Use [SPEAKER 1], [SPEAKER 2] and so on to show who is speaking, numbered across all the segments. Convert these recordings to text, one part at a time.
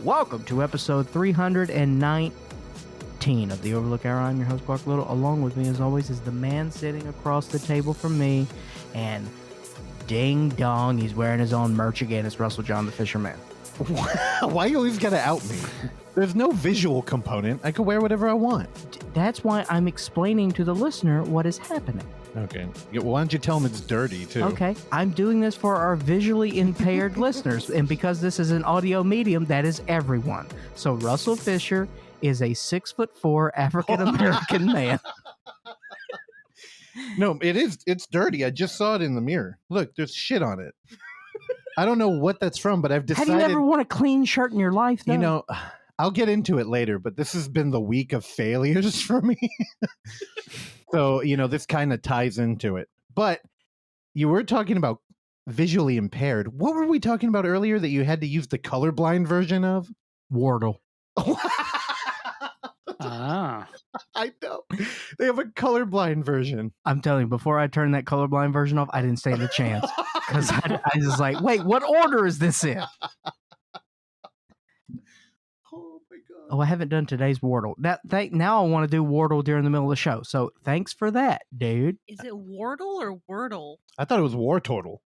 [SPEAKER 1] Welcome to episode 319 of the Overlook Hour. I'm your host, Clark Little. Along with me, as always, is the man sitting across the table from me. And ding dong, he's wearing his own merch again. It's Russell John the Fisherman.
[SPEAKER 2] Why you always gotta out me? There's no visual component. I could wear whatever I want.
[SPEAKER 1] That's why I'm explaining to the listener what is happening.
[SPEAKER 2] Okay. Why don't you tell them it's dirty, too?
[SPEAKER 1] Okay. I'm doing this for our visually impaired listeners. And because this is an audio medium, that is everyone. So Russell Fisher is a 6'4" African-American man.
[SPEAKER 2] No, it's dirty. I just saw it in the mirror. Look, there's shit on it. I don't know what that's from, but I've decided...
[SPEAKER 1] Have you ever worn a clean shirt in your life, though?
[SPEAKER 2] You know, I'll get into it later, but this has been the week of failures for me. So, this kind of ties into it. But you were talking about visually impaired. What were we talking about earlier that you had to use the colorblind version of?
[SPEAKER 1] Wardle.
[SPEAKER 2] I know. They have a colorblind version.
[SPEAKER 1] I'm telling you, before I turned that colorblind version off, I didn't stand a chance. Because I was like, wait, what order is this in? Oh, I haven't done today's Wordle. Now I want to do Wordle during the middle of the show. So thanks for that, dude.
[SPEAKER 3] Is it Wardle or Wordle?
[SPEAKER 2] I thought it was War Turtle.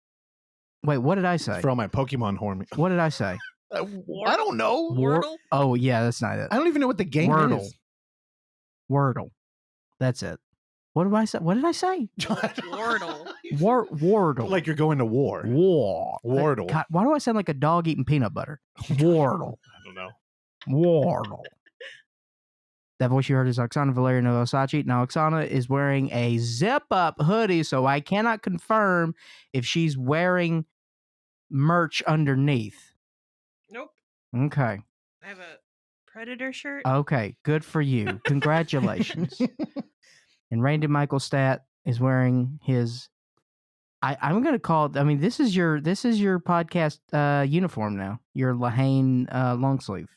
[SPEAKER 1] Wait, what did I say?
[SPEAKER 2] For all my Pokemon horn.
[SPEAKER 1] What did I say?
[SPEAKER 2] I don't know.
[SPEAKER 3] Wordle?
[SPEAKER 1] Oh, yeah, that's not it.
[SPEAKER 2] I don't even know what the game is.
[SPEAKER 1] Wordle. That's it. What did I say?
[SPEAKER 3] Wordle.
[SPEAKER 1] Wordle.
[SPEAKER 2] Like you're going to war. Wardle.
[SPEAKER 1] God, why do I sound like a dog eating peanut butter? Wardle.
[SPEAKER 2] I don't know.
[SPEAKER 1] Wardle. That voice you heard is Oksana Valeria Novosachi. Now, Oksana is wearing a zip-up hoodie, so I cannot confirm if she's wearing merch underneath.
[SPEAKER 3] Nope.
[SPEAKER 1] Okay.
[SPEAKER 3] I have a Predator shirt.
[SPEAKER 1] Okay, good for you. Congratulations. And Randy Michaelstat is wearing his... I'm going to call it... I mean, this is your podcast uniform now. Your Lahane long sleeve.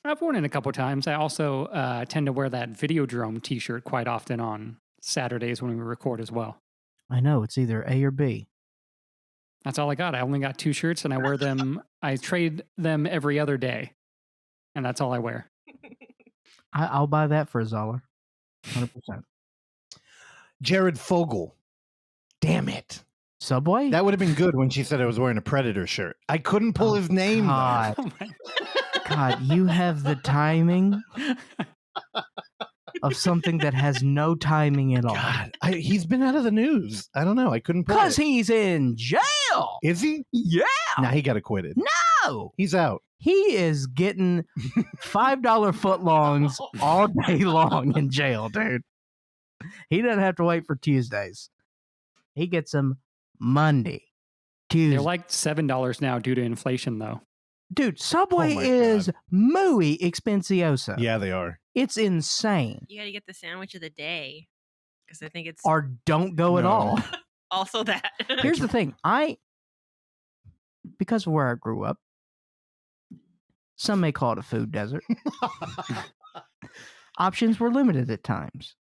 [SPEAKER 4] I've worn it a couple times. I also tend to wear that Videodrome t-shirt quite often on Saturdays when we record as well.
[SPEAKER 1] I know. It's either A or B.
[SPEAKER 4] That's all I got. I only got 2 shirts, and I wear them. I trade them every other day, and that's all I wear.
[SPEAKER 1] I'll buy that for $1. 100%.
[SPEAKER 2] Jared Fogle. Damn it.
[SPEAKER 1] Subway?
[SPEAKER 2] That would have been good when she said I was wearing a Predator shirt. I couldn't pull his name.
[SPEAKER 1] God.
[SPEAKER 4] Oh my
[SPEAKER 1] God, you have the timing of something that has no timing at all.
[SPEAKER 2] God, he's been out of the news. I don't know. I couldn't pull it.
[SPEAKER 1] Because he's in jail.
[SPEAKER 2] Is he?
[SPEAKER 1] Yeah.
[SPEAKER 2] Nah, he got acquitted.
[SPEAKER 1] No.
[SPEAKER 2] He's out.
[SPEAKER 1] He is getting $5 footlongs all day long in jail, dude. He doesn't have to wait for Tuesdays. He gets them Monday, Tuesday.
[SPEAKER 4] They're like $7 now due to inflation, though.
[SPEAKER 1] Dude, Subway
[SPEAKER 2] Oh my
[SPEAKER 1] is
[SPEAKER 2] God.
[SPEAKER 1] muy expensioso.
[SPEAKER 2] Yeah, they are.
[SPEAKER 1] It's insane.
[SPEAKER 3] You got to get the sandwich of the day because I think it's
[SPEAKER 1] Or don't go at
[SPEAKER 2] No.
[SPEAKER 1] all.
[SPEAKER 3] also that.
[SPEAKER 1] Here's the thing. Because of where I grew up, some may call it a food desert. Options were limited at times.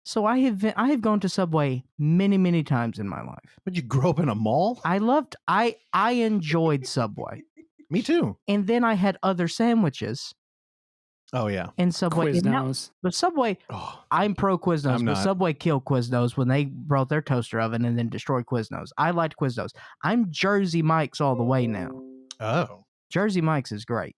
[SPEAKER 1] So I have gone to Subway many, many times in my life.
[SPEAKER 2] Would you grow up in a mall?
[SPEAKER 1] I enjoyed Subway.
[SPEAKER 2] Me too.
[SPEAKER 1] And then I had other sandwiches
[SPEAKER 2] Oh, yeah.
[SPEAKER 1] in Subway. And now-
[SPEAKER 4] Quiznos.
[SPEAKER 1] But Subway,
[SPEAKER 2] Oh,
[SPEAKER 1] I'm pro Quiznos,
[SPEAKER 2] I'm
[SPEAKER 1] but
[SPEAKER 2] not.
[SPEAKER 1] Subway killed Quiznos when they brought their toaster oven and then destroyed Quiznos. I liked Quiznos. I'm Jersey Mike's all the way now.
[SPEAKER 2] oh.
[SPEAKER 1] Jersey Mike's is great.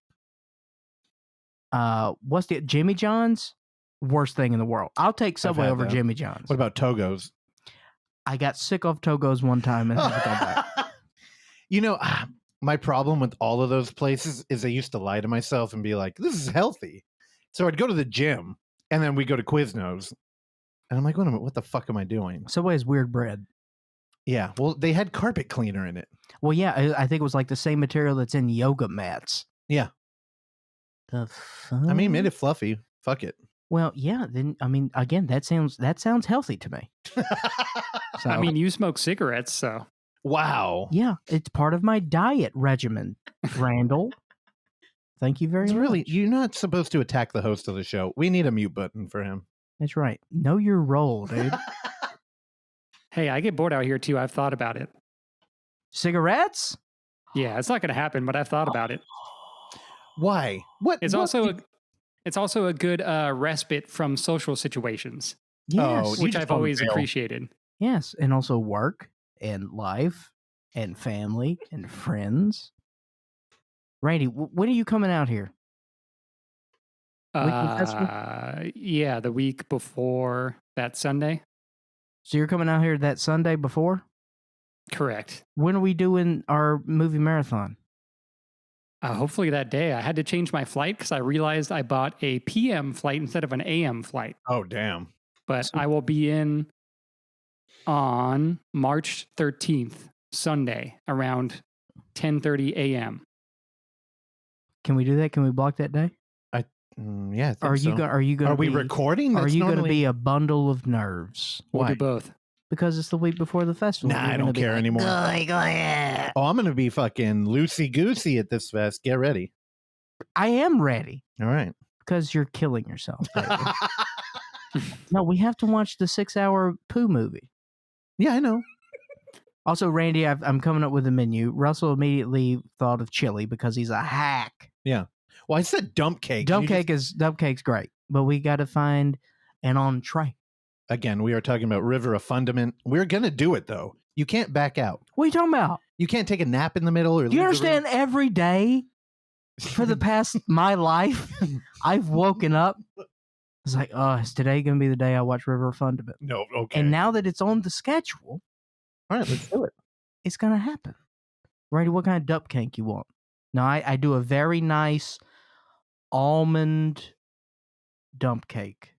[SPEAKER 1] What's the Jimmy John's? Worst thing in the world. I'll take Subway
[SPEAKER 2] had
[SPEAKER 1] over
[SPEAKER 2] that.
[SPEAKER 1] Jimmy John's.
[SPEAKER 2] What about Togo's?
[SPEAKER 1] I got sick of Togo's one time and haven't gone back.
[SPEAKER 2] My problem with all of those places is I used to lie to myself and be like, this is healthy. So I'd go to the gym and then we go to Quiznos. And I'm like, wait a minute, what the fuck am I doing?
[SPEAKER 1] Subway has weird bread.
[SPEAKER 2] Yeah, well, they had carpet cleaner in it.
[SPEAKER 1] Well, yeah, I think it was like the same material that's in yoga mats.
[SPEAKER 2] Yeah.
[SPEAKER 1] The fuck?
[SPEAKER 2] I mean, made it fluffy. Fuck it.
[SPEAKER 1] Well, yeah. Then I mean, again, that sounds healthy to me. So,
[SPEAKER 4] I mean, you smoke cigarettes, so.
[SPEAKER 2] Wow.
[SPEAKER 1] yeah, it's part of my diet regimen, Randall. Thank you very
[SPEAKER 2] It's
[SPEAKER 1] much.
[SPEAKER 2] really, you're not supposed to attack the host of the show. We need a mute button for him.
[SPEAKER 1] That's right. Know your role, dude.
[SPEAKER 4] Hey, I get bored out here too. I've thought about it.
[SPEAKER 1] Cigarettes?
[SPEAKER 4] Yeah, it's not going to happen, but I've thought about it.
[SPEAKER 2] Why? What?
[SPEAKER 4] It's
[SPEAKER 2] what
[SPEAKER 4] also a good respite from social situations,
[SPEAKER 1] Yes.
[SPEAKER 2] You
[SPEAKER 4] which
[SPEAKER 2] just
[SPEAKER 4] I've
[SPEAKER 2] don't
[SPEAKER 4] always
[SPEAKER 2] bail.
[SPEAKER 4] appreciated.
[SPEAKER 1] Yes. And also work and life and family and friends. Randy, when are you coming out here? Weekend festival?
[SPEAKER 4] Yeah, the week before that Sunday.
[SPEAKER 1] So you're coming out here that Sunday before?
[SPEAKER 4] Correct.
[SPEAKER 1] When are we doing our movie marathon?
[SPEAKER 4] Hopefully that day. I had to change my flight because I realized I bought a PM flight instead of an AM flight.
[SPEAKER 2] Oh, damn.
[SPEAKER 4] But
[SPEAKER 1] So-
[SPEAKER 4] I will be in on March 13th, Sunday, around 10:30 a.m.
[SPEAKER 1] Can we do that? Can we block that day?
[SPEAKER 2] Yeah, I think
[SPEAKER 1] Are you
[SPEAKER 2] so.
[SPEAKER 1] going? Are you going?
[SPEAKER 2] Are we recording?
[SPEAKER 1] Are
[SPEAKER 2] That's
[SPEAKER 1] you going to
[SPEAKER 2] normally-
[SPEAKER 1] be a bundle of nerves?
[SPEAKER 4] We'll
[SPEAKER 1] Why?
[SPEAKER 4] do both.
[SPEAKER 1] Because it's the week before the festival.
[SPEAKER 2] Nah,
[SPEAKER 1] You're
[SPEAKER 2] I
[SPEAKER 1] gonna
[SPEAKER 2] don't
[SPEAKER 1] be
[SPEAKER 2] care
[SPEAKER 1] like,
[SPEAKER 2] anymore.
[SPEAKER 1] Go ahead.
[SPEAKER 2] Oh, I'm going to be fucking loosey-goosey at this fest. Get ready.
[SPEAKER 1] I am ready
[SPEAKER 2] All right.
[SPEAKER 1] because you're killing yourself. David. No, we have to watch the 6-hour poo movie.
[SPEAKER 2] Yeah, I know.
[SPEAKER 1] Also, Randy, I'm coming up with a menu. Russell immediately thought of chili because he's a hack.
[SPEAKER 2] Well, I said dump cake.
[SPEAKER 1] Dump
[SPEAKER 2] You
[SPEAKER 1] cake's great, but we got to find an entree.
[SPEAKER 2] Again, we are talking about River of Fundament. We're going to do it, though. You can't back out.
[SPEAKER 1] What are you talking about?
[SPEAKER 2] You can't take a nap in the middle. Or
[SPEAKER 1] Do you
[SPEAKER 2] leave the room.
[SPEAKER 1] understand? Every day for the past my life, I've woken up. It's like, oh, is today going to be the day I watch River of Fundament?
[SPEAKER 2] No, okay.
[SPEAKER 1] And now that it's on the schedule,
[SPEAKER 2] All right, let's do it.
[SPEAKER 1] it's going to happen. Randy, what kind of dump cake you want? No, I do a very nice almond dump cake.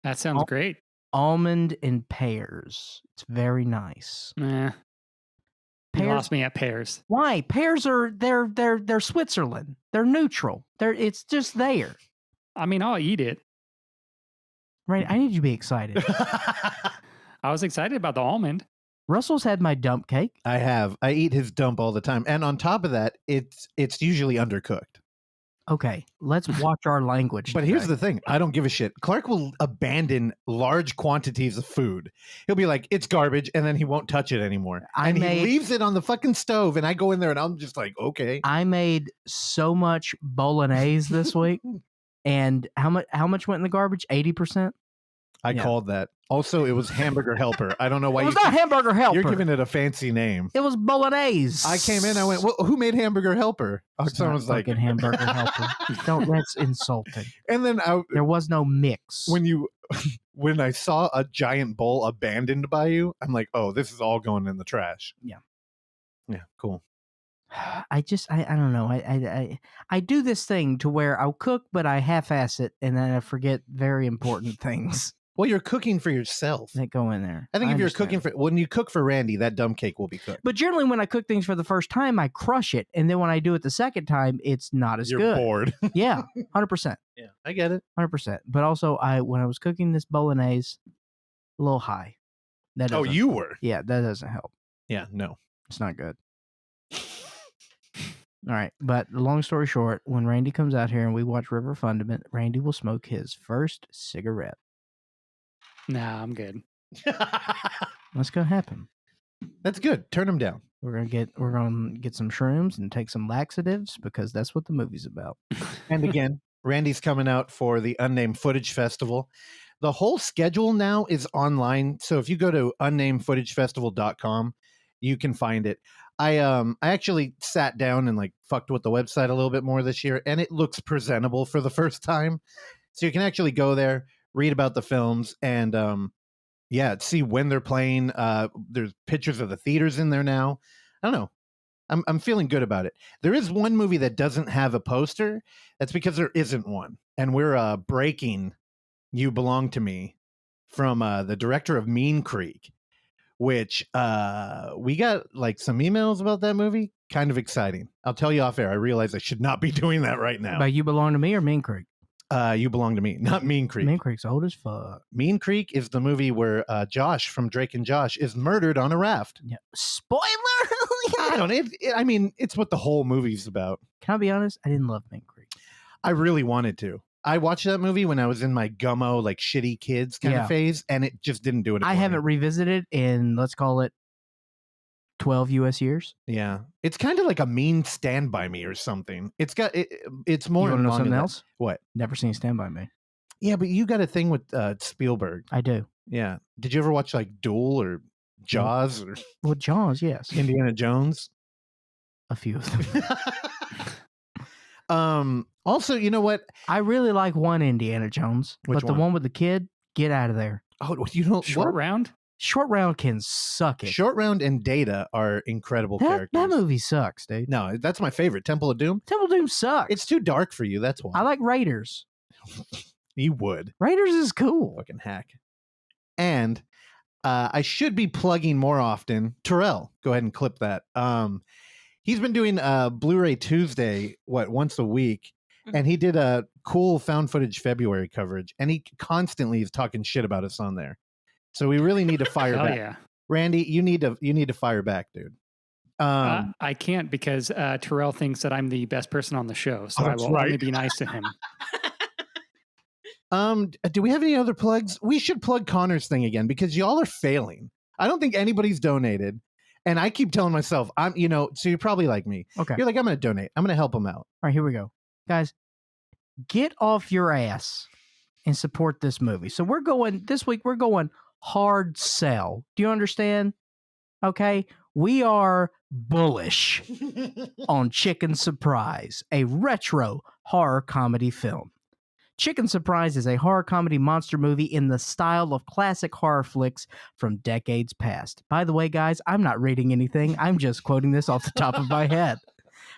[SPEAKER 4] That sounds
[SPEAKER 1] Oh.
[SPEAKER 4] great.
[SPEAKER 1] Almond and pears. It's very nice.
[SPEAKER 4] You
[SPEAKER 1] Pears.
[SPEAKER 4] lost me at pears.
[SPEAKER 1] Why? Pears are they're Switzerland. They're neutral. It's just there.
[SPEAKER 4] I mean, I'll eat it.
[SPEAKER 1] Right? I need you to be excited.
[SPEAKER 4] I was excited about the almond.
[SPEAKER 1] Russell's had my dump cake.
[SPEAKER 2] I have. I eat his dump all the time. And on top of that, it's usually undercooked.
[SPEAKER 1] Okay, let's watch our language.
[SPEAKER 2] But here's the thing. I don't give a shit. Clark will abandon large quantities of food. He'll be like, it's garbage, and then he won't touch it anymore.
[SPEAKER 1] I
[SPEAKER 2] And
[SPEAKER 1] made-
[SPEAKER 2] he leaves it on the fucking stove, and I go in there, and I'm just like, okay.
[SPEAKER 1] I made so much bolognese this week, and how much went in the garbage? 80%.
[SPEAKER 2] I
[SPEAKER 1] Yeah.
[SPEAKER 2] called that. Also, it was Hamburger Helper. I don't know why
[SPEAKER 1] It was not hamburger helper.
[SPEAKER 2] you're giving it a fancy name.
[SPEAKER 1] It was bolognese.
[SPEAKER 2] I came in, I went, well, who made Hamburger Helper?
[SPEAKER 1] It's
[SPEAKER 2] Someone
[SPEAKER 1] not
[SPEAKER 2] was like,
[SPEAKER 1] fucking hamburger helper. Don't. That's insulting.
[SPEAKER 2] and then
[SPEAKER 1] There was no mix.
[SPEAKER 2] when I saw a giant bowl abandoned by you, I'm like, oh, this is all going in the trash.
[SPEAKER 1] Yeah.
[SPEAKER 2] Yeah, cool.
[SPEAKER 1] I don't know. I do this thing to where I'll cook, but I half-ass it, and then I forget very important things
[SPEAKER 2] Well, you're cooking for yourself.
[SPEAKER 1] that go in there.
[SPEAKER 2] I think if you're
[SPEAKER 1] understand.
[SPEAKER 2] cooking when you cook for Randy, that dumb cake will be cooked.
[SPEAKER 1] But generally, when I cook things for the first time, I crush it, and then when I do it the second time, it's not as
[SPEAKER 2] You're
[SPEAKER 1] good.
[SPEAKER 2] bored.
[SPEAKER 1] Yeah, 100%,
[SPEAKER 2] Yeah, I get it.
[SPEAKER 1] 100%. But also, when I was cooking this bolognese, a little high. That
[SPEAKER 2] Oh,
[SPEAKER 1] doesn't-
[SPEAKER 2] you were.
[SPEAKER 1] Yeah, that doesn't help.
[SPEAKER 2] Yeah, no.
[SPEAKER 1] It's not good. All right, but long story short, when Randy comes out here and we watch River Fundament, Randy will smoke his first cigarette.
[SPEAKER 4] Nah, I'm good.
[SPEAKER 1] What's gonna happen?
[SPEAKER 2] That's good. Turn them down.
[SPEAKER 1] We're gonna get some shrooms and take some laxatives because that's what the movie's about.
[SPEAKER 2] And again, Randy's coming out for the Unnamed Footage Festival. The whole schedule now is online. So if you go to unnamedfootagefestival.com, you can find it. I actually sat down and like fucked with the website a little bit more this year, and it looks presentable for the first time. So you can actually go there, read about the films, and see when they're playing. There's pictures of the theaters in there now. I don't know. I'm feeling good about it. There is one movie that doesn't have a poster. That's because there isn't one. And we're breaking You Belong to Me from the director of Mean Creek, which we got like some emails about that movie. Kind of exciting. I'll tell you off air. I realize I should not be doing that right now.
[SPEAKER 1] But You Belong to Me or Mean Creek?
[SPEAKER 2] You Belong to Me, not Mean Creek.
[SPEAKER 1] Mean Creek's old as fuck.
[SPEAKER 2] Mean Creek is the movie where Josh from Drake and Josh is murdered on a raft.
[SPEAKER 1] Yeah. Spoiler.
[SPEAKER 2] I don't know. I mean, it's what the whole movie's about.
[SPEAKER 1] Can I be honest? I didn't love Mean Creek.
[SPEAKER 2] I really wanted to. I watched that movie when I was in my gummo, like shitty kids kind
[SPEAKER 1] Yeah.
[SPEAKER 2] of phase, and it just didn't do it.
[SPEAKER 1] I
[SPEAKER 2] for
[SPEAKER 1] haven't
[SPEAKER 2] me.
[SPEAKER 1] revisited in, let's call it, 12 U.S. years.
[SPEAKER 2] Yeah, it's kind of like a mean Stand By Me or something. It's got it's
[SPEAKER 1] You
[SPEAKER 2] more.
[SPEAKER 1] want to know
[SPEAKER 2] along
[SPEAKER 1] something
[SPEAKER 2] that-
[SPEAKER 1] else?
[SPEAKER 2] What?
[SPEAKER 1] Never seen Stand By Me.
[SPEAKER 2] Yeah, but you got a thing with Spielberg.
[SPEAKER 1] I do.
[SPEAKER 2] Yeah. Did you ever watch like Duel or Jaws or
[SPEAKER 1] Well, Jaws, yes.
[SPEAKER 2] Indiana Jones?
[SPEAKER 1] A few of them.
[SPEAKER 2] Also, you know what?
[SPEAKER 1] I really like one Indiana Jones,
[SPEAKER 2] Which
[SPEAKER 1] but the
[SPEAKER 2] one?
[SPEAKER 1] one with the kid, get out of there.
[SPEAKER 2] Oh, you know
[SPEAKER 4] Short
[SPEAKER 2] what?
[SPEAKER 4] round?
[SPEAKER 1] Short Round can suck it.
[SPEAKER 2] Short Round and Data are incredible
[SPEAKER 1] that
[SPEAKER 2] characters.
[SPEAKER 1] movie sucks, dude.
[SPEAKER 2] No, that's my favorite. Temple of Doom.
[SPEAKER 1] Temple Doom sucks.
[SPEAKER 2] It's too dark for you. That's why.
[SPEAKER 1] I like Raiders.
[SPEAKER 2] You would
[SPEAKER 1] Raiders is cool.
[SPEAKER 2] fucking hack. And I should be plugging more often. Terrell, go ahead and clip that. He's been doing Blu-ray Tuesday, once a week, and he did a cool found footage February coverage, and he constantly is talking shit about us on there. So we really need to fire
[SPEAKER 4] Hell
[SPEAKER 2] back.
[SPEAKER 4] yeah.
[SPEAKER 2] Randy, you need to fire back, dude.
[SPEAKER 4] I can't because Terrell thinks that I'm the best person on the show, so I
[SPEAKER 2] that's
[SPEAKER 4] will
[SPEAKER 2] right.
[SPEAKER 4] only be nice to him.
[SPEAKER 2] Do we have any other plugs? We should plug Connor's thing again because y'all are failing. I don't think anybody's donated. And I keep telling myself, so you're probably like me.
[SPEAKER 1] Okay.
[SPEAKER 2] You're like, I'm going to donate. I'm going to help him out.
[SPEAKER 1] All right, here we go. Guys, get off your ass and support this movie. So this week, we're going hard sell. Do you understand? Okay. We are bullish on Chicken Surprise, a retro horror comedy film. Chicken Surprise is a horror comedy monster movie in the style of classic horror flicks from decades past. By the way, guys, I'm not reading anything. I'm just quoting this off the top of my head.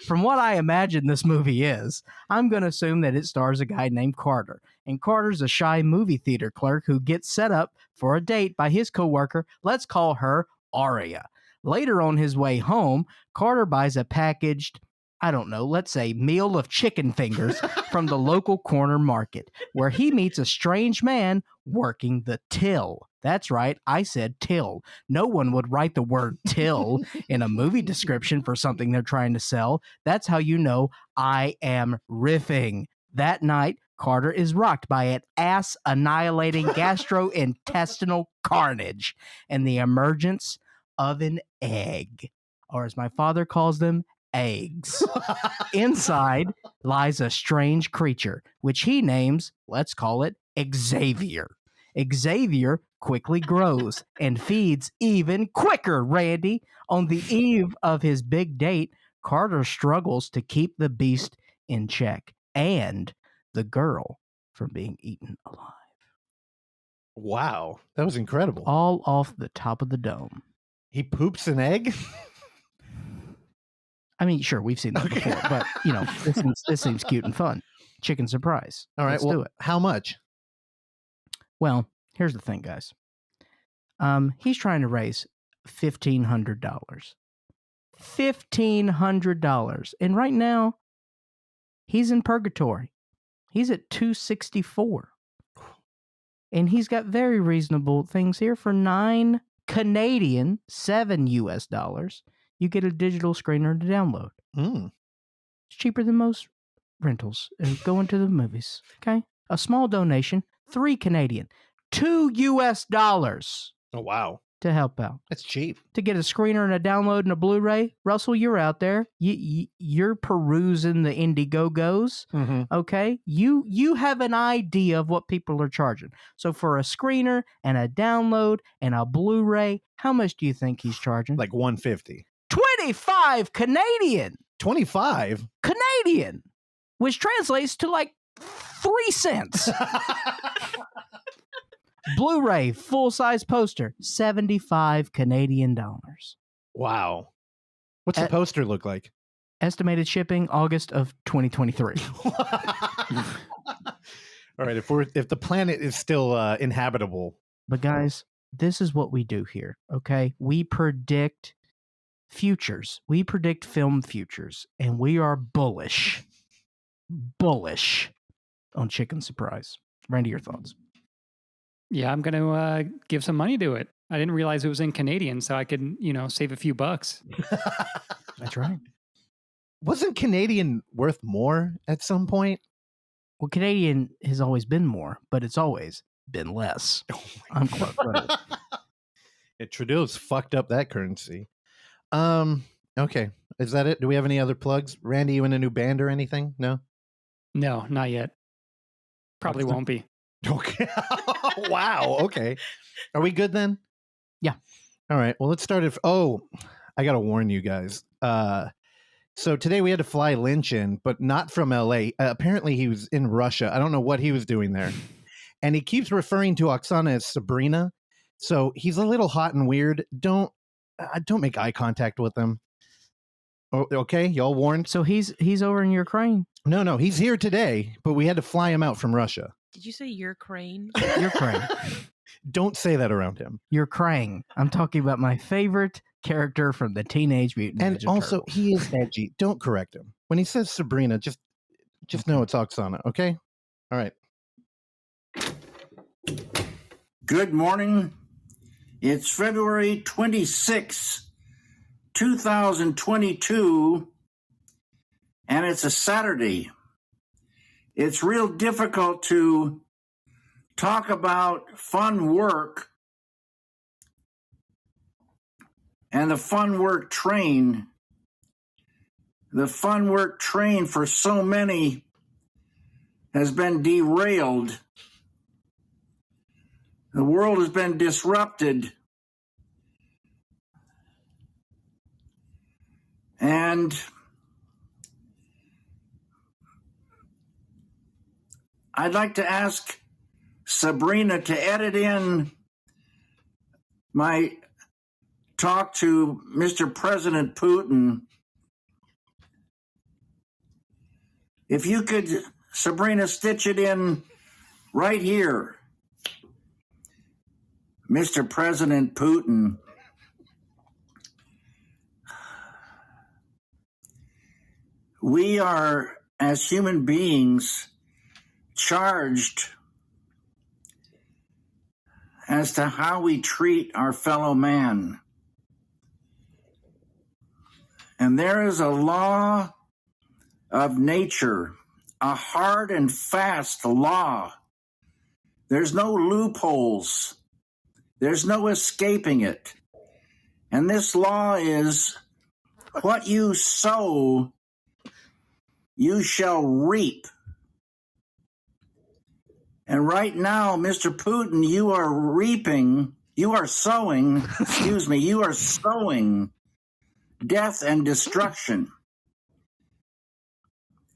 [SPEAKER 1] From what I imagine this movie is, I'm going to assume that it stars a guy named Carter. And Carter's a shy movie theater clerk who gets set up for a date by his coworker. Let's call her Aria. Later on his way home, Carter buys a packaged, let's say meal of chicken fingers from the local corner market, where he meets a strange man working the till. That's right, I said till. No one would write the word till in a movie description for something they're trying to sell. That's how you know I am riffing. That night, Carter is rocked by an ass-annihilating gastrointestinal carnage and the emergence of an egg, or as my father calls them, eggs. Inside lies a strange creature, which he names, let's call it Xavier. Xavier quickly grows and feeds even quicker, Randy. On the eve of his big date, Carter struggles to keep the beast in check and the girl from being eaten alive.
[SPEAKER 2] Wow, that was incredible.
[SPEAKER 1] All off the top of the dome.
[SPEAKER 2] He poops an egg?
[SPEAKER 1] I mean, sure, we've seen that before, but, this seems cute and fun. Chicken Surprise.
[SPEAKER 2] All right,
[SPEAKER 1] Let's
[SPEAKER 2] well,
[SPEAKER 1] do it.
[SPEAKER 2] how much?
[SPEAKER 1] Well, here's the thing, guys. He's trying to raise $1,500. $1,500. And right now, he's in purgatory. He's at $264. And he's got very reasonable things here for $9 Canadian, $7 US. You get a digital screener to download. It's cheaper than most rentals and going to the movies. Okay. A small donation, $3 Canadian, $2 US
[SPEAKER 2] Oh, wow.
[SPEAKER 1] to help out.
[SPEAKER 2] That's cheap.
[SPEAKER 1] To get a screener and a download and a Blu-ray. Russell, you're out there. You're perusing the Indiegogos.
[SPEAKER 2] Mm-hmm.
[SPEAKER 1] Okay. You have an idea of what people are charging. So for a screener and a download and a Blu-ray, how much do you think he's charging?
[SPEAKER 2] Like 150.
[SPEAKER 1] 25 Canadian.
[SPEAKER 2] 25?
[SPEAKER 1] Canadian, which translates to like 3 cents. Blu-ray full-size poster, 75 Canadian dollars.
[SPEAKER 2] Wow. What's the poster look like?
[SPEAKER 1] Estimated shipping August of 2023.
[SPEAKER 2] All right, if the planet is still inhabitable.
[SPEAKER 1] But guys, this is what we do here, okay? We predict futures. We predict film futures, and we are bullish on Chicken Surprise. Randy, your thoughts?
[SPEAKER 4] Yeah, I'm going to give some money to it. I didn't realize it was in Canadian, so I could, save a few bucks.
[SPEAKER 1] That's right.
[SPEAKER 2] Wasn't Canadian worth more at some point?
[SPEAKER 1] Well, Canadian has always been more, but it's always been less. I'm quite right.
[SPEAKER 2] Trudeau's fucked up that currency. Okay. Is that it? Do we have any other plugs? Randy, you in a new band or anything? No?
[SPEAKER 4] No, not yet. Probably
[SPEAKER 2] What's the-
[SPEAKER 4] won't be.
[SPEAKER 2] Okay. Wow. Okay. Are we good then?
[SPEAKER 1] Yeah.
[SPEAKER 2] All right. Well, let's start it. Oh, I got to warn you guys. So today we had to fly Lynch in, but not from LA. Apparently he was in Russia. I don't know what he was doing there. And he keeps referring to Oksana as Sabrina. So he's a little hot and weird. Don't make eye contact with him. Oh, okay, y'all warned.
[SPEAKER 1] So he's over in Ukraine.
[SPEAKER 2] No, he's here today, but we had to fly him out from Russia.
[SPEAKER 3] Did you say your crane?
[SPEAKER 1] Ukraine.
[SPEAKER 2] Don't say that around him.
[SPEAKER 1] Ukraine. I'm talking about my favorite character from the Teenage Mutant
[SPEAKER 2] And
[SPEAKER 1] Ninja
[SPEAKER 2] also,
[SPEAKER 1] Turtles.
[SPEAKER 2] he is edgy. Don't correct him. When he says Sabrina, just know it's Oksana, okay? All right.
[SPEAKER 5] Good morning. It's February 26, 2022, and it's a Saturday. It's real difficult to talk about fun work and the fun work train. The fun work train for so many has been derailed. The world has been disrupted. And I'd like to ask Sabrina to edit in my talk to Mr. President Putin. If you could, Sabrina, stitch it in right here. Mr. President Putin, we are, as human beings, charged as to how we treat our fellow man. And there is a law of nature, a hard and fast law. There's no loopholes. There's no escaping it. And this law is what you sow, you shall reap. And right now, Mr. Putin, you are sowing death and destruction.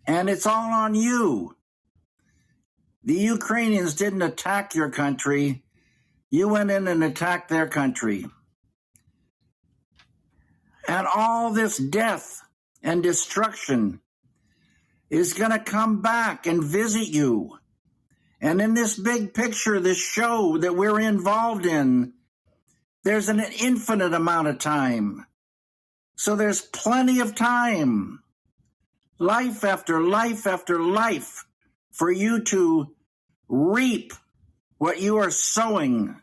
[SPEAKER 5] And it's all on you. The Ukrainians didn't attack your country. You went in and attacked their country. And all this death and destruction is going to come back and visit you. And in this big picture, this show that we're involved in, there's an infinite amount of time. So there's plenty of time, life after life after life, for you to reap what you are sowing.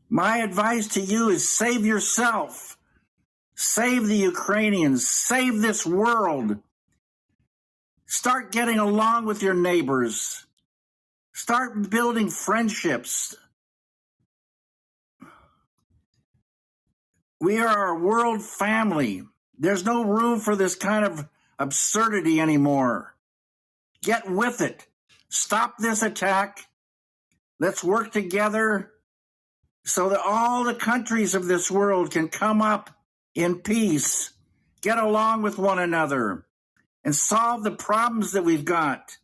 [SPEAKER 5] My advice to you is save yourself. Save the Ukrainians. Save this world. Start getting along with your neighbors. Start building friendships. We are a world family. There's no room for this kind of absurdity anymore. Get with it. Stop this attack. Let's work together so that all the countries of this world can come up in peace, get along with one another, and solve the problems that we've got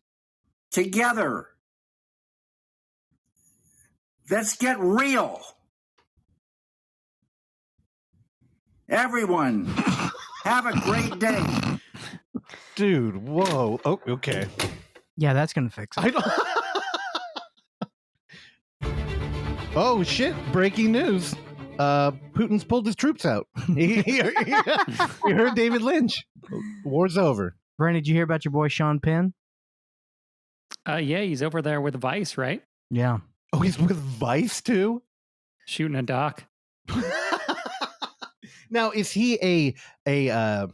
[SPEAKER 5] together. Let's get real. Everyone, have a great day.
[SPEAKER 2] Dude, whoa. Oh, okay.
[SPEAKER 1] Yeah, that's going to fix it.
[SPEAKER 2] I don't. Oh, shit. Breaking news. Putin's pulled his troops out. We heard David Lynch. War's over.
[SPEAKER 1] Brandon, did you hear about your boy Sean Penn?
[SPEAKER 4] Yeah, he's over there with Vice, right?
[SPEAKER 1] Yeah.
[SPEAKER 2] Oh, he's with Vice, too?
[SPEAKER 4] Shooting a doc.
[SPEAKER 2] Now, is he I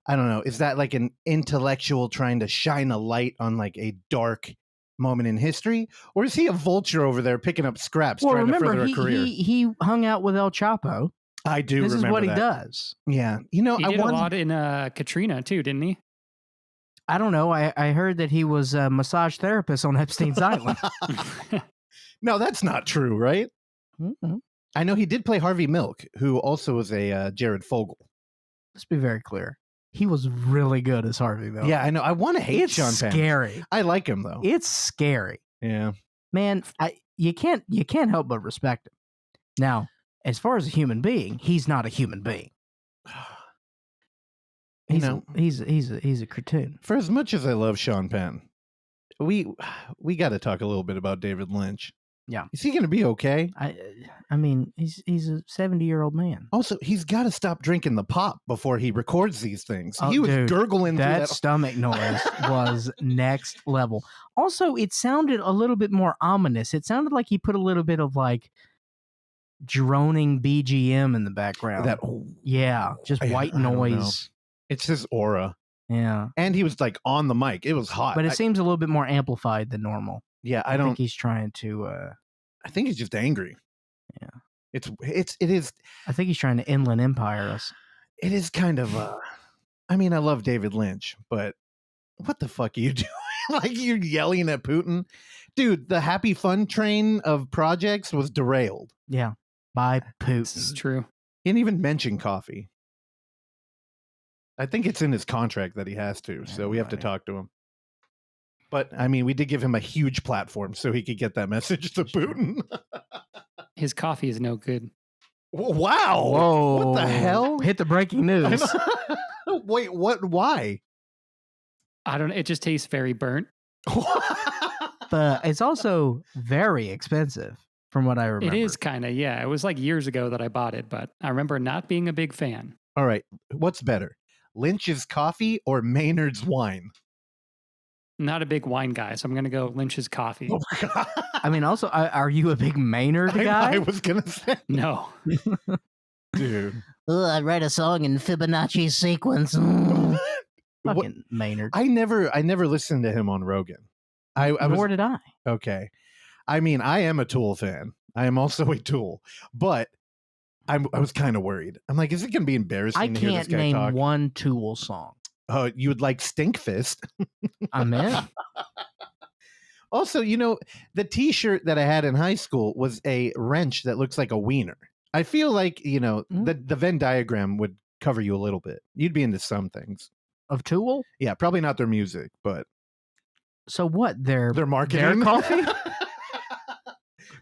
[SPEAKER 2] don't know, is that like an intellectual trying to shine a light on like a dark moment in history, or is he a vulture over there picking up scraps
[SPEAKER 1] Well,
[SPEAKER 2] trying to
[SPEAKER 1] remember,
[SPEAKER 2] further a career?
[SPEAKER 1] he hung out with El Chapo.
[SPEAKER 2] I do
[SPEAKER 1] This is
[SPEAKER 2] remember
[SPEAKER 1] what he
[SPEAKER 2] that.
[SPEAKER 1] does.
[SPEAKER 2] Yeah. You know,
[SPEAKER 4] He
[SPEAKER 2] I
[SPEAKER 4] did a
[SPEAKER 2] wanted...
[SPEAKER 4] lot in Katrina too, didn't he?
[SPEAKER 1] I don't know. I heard that he was a massage therapist on Epstein's Island.
[SPEAKER 2] No, that's not true, right?
[SPEAKER 1] Mm-hmm.
[SPEAKER 2] I know he did play Harvey Milk, who also was a Jared Fogle.
[SPEAKER 1] Let's be very clear. He was really good as Harvey Milk.
[SPEAKER 2] Yeah, I know. I want to hate
[SPEAKER 1] It's
[SPEAKER 2] Sean Penn.
[SPEAKER 1] scary.
[SPEAKER 2] I like him though.
[SPEAKER 1] It's scary.
[SPEAKER 2] Yeah.
[SPEAKER 1] Man, you can't help but respect him. Now, as far as a human being, he's not a human being.
[SPEAKER 2] You know,
[SPEAKER 1] he's a cartoon.
[SPEAKER 2] for as much as I love Sean Penn, we got to talk a little bit about David Lynch.
[SPEAKER 1] Yeah.
[SPEAKER 2] Is he going to be okay?
[SPEAKER 1] I mean, he's a 70-year-old man.
[SPEAKER 2] Also, he's got to stop drinking the pop before he records these things.
[SPEAKER 1] Oh,
[SPEAKER 2] He was
[SPEAKER 1] dude,
[SPEAKER 2] gurgling through
[SPEAKER 1] That
[SPEAKER 2] that.
[SPEAKER 1] stomach noise was next level. Also, it sounded a little bit more ominous. It sounded like he put a little bit of like droning BGM in the background. Yeah, just white
[SPEAKER 2] I don't know.
[SPEAKER 1] noise.
[SPEAKER 2] It's his aura.
[SPEAKER 1] Yeah.
[SPEAKER 2] And he was like on the mic. It was hot.
[SPEAKER 1] But it seems a little bit more amplified than normal.
[SPEAKER 2] Yeah,
[SPEAKER 1] I think he's trying to
[SPEAKER 2] I think he's just angry.
[SPEAKER 1] Yeah.
[SPEAKER 2] It is
[SPEAKER 1] I think he's trying to Inland Empire us.
[SPEAKER 2] It is kind of I mean, I love David Lynch, but what the fuck are you doing? Like, you're yelling at Putin? Dude, the happy fun train of projects was derailed.
[SPEAKER 1] Yeah. By
[SPEAKER 4] This is
[SPEAKER 1] Putin.
[SPEAKER 4] true.
[SPEAKER 2] He didn't even mention coffee. I think it's in his contract that he has to, so we have to
[SPEAKER 1] Right.
[SPEAKER 2] talk to him. But, I mean, we did give him a huge platform so he could get that message to Putin.
[SPEAKER 4] His coffee is no good.
[SPEAKER 2] Wow.
[SPEAKER 1] Whoa.
[SPEAKER 2] What the hell?
[SPEAKER 1] Hit the breaking news.
[SPEAKER 2] Wait, what? Why?
[SPEAKER 4] I don't know. It just tastes very burnt.
[SPEAKER 1] But it's also very expensive from what I remember.
[SPEAKER 4] It is kind of, yeah. It was like years ago that I bought it, but I remember not being a big fan.
[SPEAKER 2] All right. What's better? Lynch's coffee or Maynard's wine?
[SPEAKER 4] Not a big wine guy, so I'm going to go Lynch's coffee.
[SPEAKER 2] Oh my God.
[SPEAKER 1] I mean, also, are you a big Maynard guy?
[SPEAKER 2] I was going to say.
[SPEAKER 4] No.
[SPEAKER 2] Dude.
[SPEAKER 1] I'd write a song in Fibonacci sequence. Mm. Fucking Maynard.
[SPEAKER 2] I never listened to him on Rogan.
[SPEAKER 1] Nor did I.
[SPEAKER 2] Okay. I mean, I am a Tool fan. I am also a Tool, but I was kind of worried. I'm like, is it going to be embarrassing
[SPEAKER 1] I
[SPEAKER 2] to hear this
[SPEAKER 1] can't
[SPEAKER 2] guy
[SPEAKER 1] name
[SPEAKER 2] talk?
[SPEAKER 1] one Tool song.
[SPEAKER 2] You would like Stinkfist.
[SPEAKER 1] I'm in.
[SPEAKER 2] Also, you know, the T-shirt that I had in high school was a wrench that looks like a wiener. I feel like, you know, the Venn diagram would cover you a little bit. You'd be into some things.
[SPEAKER 1] Of Tool?
[SPEAKER 2] Yeah, probably not their music, but
[SPEAKER 1] So what? Their
[SPEAKER 2] marketing.
[SPEAKER 1] Their coffee?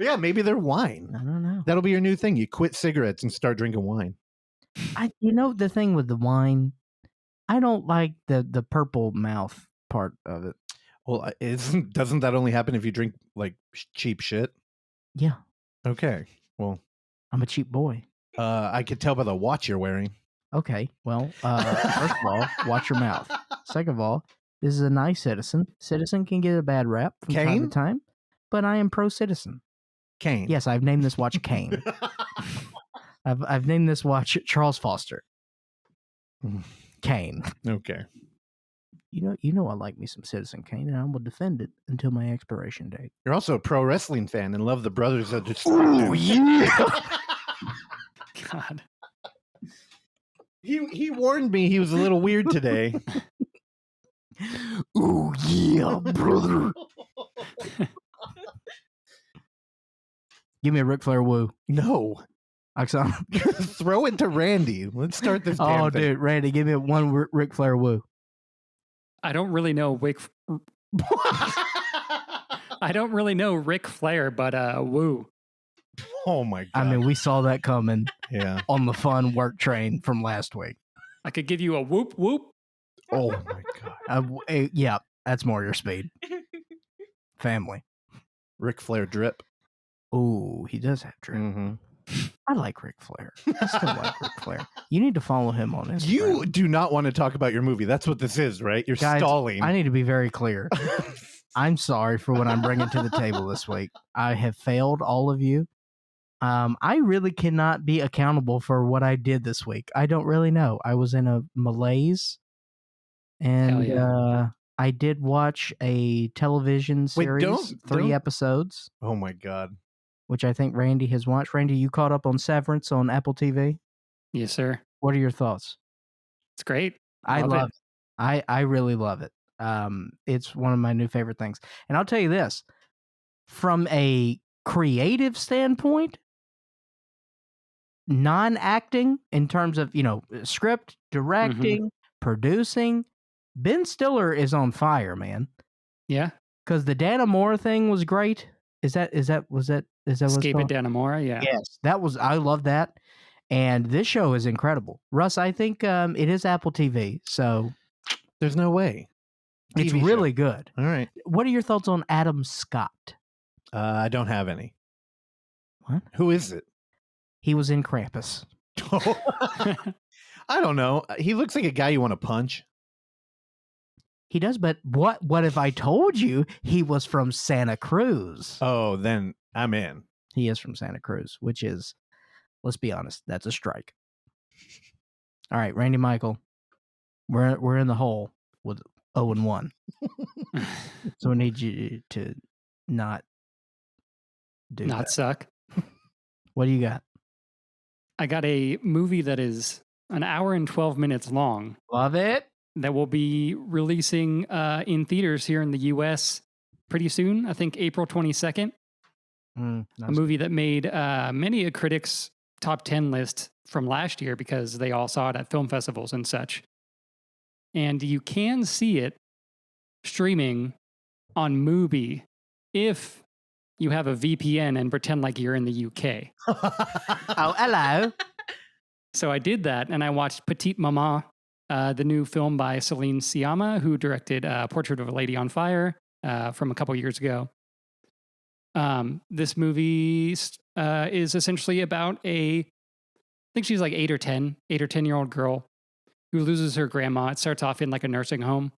[SPEAKER 2] Yeah, maybe their wine.
[SPEAKER 1] I don't know.
[SPEAKER 2] That'll be your new thing. You quit cigarettes and start drinking wine.
[SPEAKER 1] You know the thing with the wine, I don't like the purple mouth part of it.
[SPEAKER 2] Well, doesn't that only happen if you drink like cheap shit?
[SPEAKER 1] Yeah,
[SPEAKER 2] Okay. Well,
[SPEAKER 1] I'm a cheap boy.
[SPEAKER 2] I could tell by the watch you're wearing.
[SPEAKER 1] Okay, well, first of all, watch your mouth. Second of all, this is a nice citizen. Citizen can get a bad rap from time
[SPEAKER 2] Kane?
[SPEAKER 1] to time, but I am pro-citizen.
[SPEAKER 2] Kane.
[SPEAKER 1] Yes, I've named this watch Kane. I've named this watch Charles Foster. Kane.
[SPEAKER 2] Okay.
[SPEAKER 1] You know I like me some Citizen Kane, and I will defend it until my expiration date.
[SPEAKER 2] You're also a pro wrestling fan and love the Brothers of Destruction.
[SPEAKER 1] Oh yeah.
[SPEAKER 4] God.
[SPEAKER 2] He warned me he was a little weird today.
[SPEAKER 1] Oh yeah, brother. Give me a Ric Flair woo.
[SPEAKER 2] No.
[SPEAKER 1] Oxana.
[SPEAKER 2] Throw it to Randy. Let's start this damn
[SPEAKER 1] Oh,
[SPEAKER 2] thing.
[SPEAKER 1] dude, Randy, give me one Ric Flair woo.
[SPEAKER 4] I don't really know I don't really know Ric Flair, but woo.
[SPEAKER 2] Oh my God.
[SPEAKER 1] I mean, we saw that coming
[SPEAKER 2] yeah.
[SPEAKER 1] on the fun work train from last week.
[SPEAKER 4] I could give you a whoop whoop.
[SPEAKER 2] Oh my God.
[SPEAKER 1] Yeah, that's more your speed. Family.
[SPEAKER 2] Ric Flair drip.
[SPEAKER 1] Oh, he does have drip.
[SPEAKER 2] Mm-hmm.
[SPEAKER 1] I like Ric Flair. I still like Ric Flair. You need to follow him on Instagram.
[SPEAKER 2] You do not want to talk about your movie. That's what this is, right? You're
[SPEAKER 1] Guys,
[SPEAKER 2] stalling.
[SPEAKER 1] I need to be very clear. I'm sorry for what I'm bringing to the table this week. I have failed all of you. I really cannot be accountable for what I did this week. I don't really know. I was in a malaise, and
[SPEAKER 4] Hell
[SPEAKER 1] I did watch a television
[SPEAKER 2] Wait,
[SPEAKER 1] series, 3
[SPEAKER 2] don't-
[SPEAKER 1] episodes,
[SPEAKER 2] Oh my God.
[SPEAKER 1] which I think Randy has watched. Randy, you caught up on Severance on Apple TV?
[SPEAKER 4] Yes, sir.
[SPEAKER 1] What are your thoughts?
[SPEAKER 4] It's great.
[SPEAKER 1] I
[SPEAKER 4] Love
[SPEAKER 1] love
[SPEAKER 4] it.
[SPEAKER 1] it. I really love it. It's one of my new favorite things. And I'll tell you this, from a creative standpoint, non-acting in terms of, script, directing, producing, Ben Stiller is on fire, man.
[SPEAKER 4] Yeah.
[SPEAKER 1] Because the Dana Moore thing was great. Is that what it's
[SPEAKER 4] Escape
[SPEAKER 1] called?
[SPEAKER 4] at Dannemora. Yeah.
[SPEAKER 1] Yes, I love that. And this show is incredible. Russ, I think it is Apple TV, so
[SPEAKER 2] There's no way.
[SPEAKER 1] it's
[SPEAKER 2] TV show.
[SPEAKER 1] really good.
[SPEAKER 2] All right.
[SPEAKER 1] What are your thoughts on Adam Scott?
[SPEAKER 2] I don't have any.
[SPEAKER 1] What?
[SPEAKER 2] Who is it?
[SPEAKER 1] He was in Krampus.
[SPEAKER 2] I don't know. He looks like a guy you want to punch.
[SPEAKER 1] He does, but what if I told you he was from Santa Cruz?
[SPEAKER 2] Oh, then I'm in.
[SPEAKER 1] He is from Santa Cruz, which is, let's be honest, that's a strike. All right, Randy Michael, we're in the hole with 0-1. So we need you to not do
[SPEAKER 4] Not
[SPEAKER 1] that.
[SPEAKER 4] suck.
[SPEAKER 1] What do you got?
[SPEAKER 4] I got a movie that is an hour and 12 minutes long
[SPEAKER 1] Love it.
[SPEAKER 4] that will be releasing in theaters here in the US pretty soon. I think April 22nd. A movie that made many a critic's top 10 list from last year because they all saw it at film festivals and such. And you can see it streaming on Mubi if you have a VPN and pretend like you're in the UK.
[SPEAKER 1] Oh, hello.
[SPEAKER 4] So I did that, and I watched Petite Maman, the new film by Celine Sciamma, who directed Portrait of a Lady on Fire from a couple years ago. This movie is essentially about I think she's like 8 or 10-year-old girl who loses her grandma. It starts off in like a nursing home.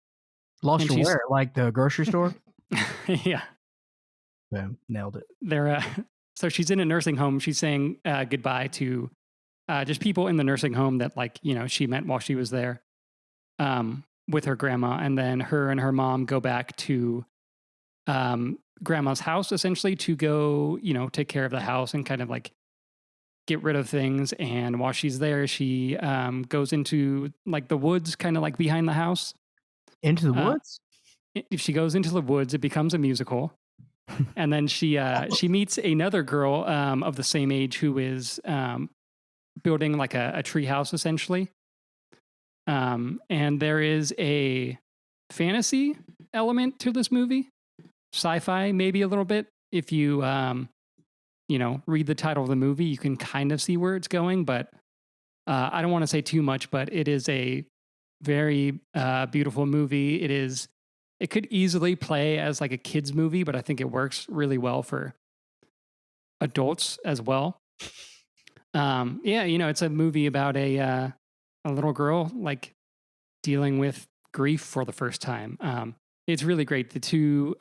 [SPEAKER 1] Lost
[SPEAKER 4] And
[SPEAKER 1] your
[SPEAKER 4] she's-
[SPEAKER 1] where? Like the grocery store?
[SPEAKER 4] Yeah.
[SPEAKER 1] Boom. Nailed it.
[SPEAKER 4] They're so she's in a nursing home. She's saying goodbye to just people in the nursing home that she met while she was there with her grandma, and then her and her mom go back to grandma's house essentially to go take care of the house and kind of like get rid of things. And while she's there, she goes into like the woods, kind of like behind the house.
[SPEAKER 1] Into the woods?
[SPEAKER 4] If she goes into the woods, it becomes a musical. And then she meets another girl of the same age who is building like a tree house essentially. And there is a fantasy element to this movie, sci-fi maybe a little bit. If you read the title of the movie, you can kind of see where it's going. But I don't want to say too much. But it is a very beautiful movie. It could easily play as like a kid's movie, but I think it works really well for adults as well. It's a movie about a little girl like dealing with grief for the first time. It's really great. The two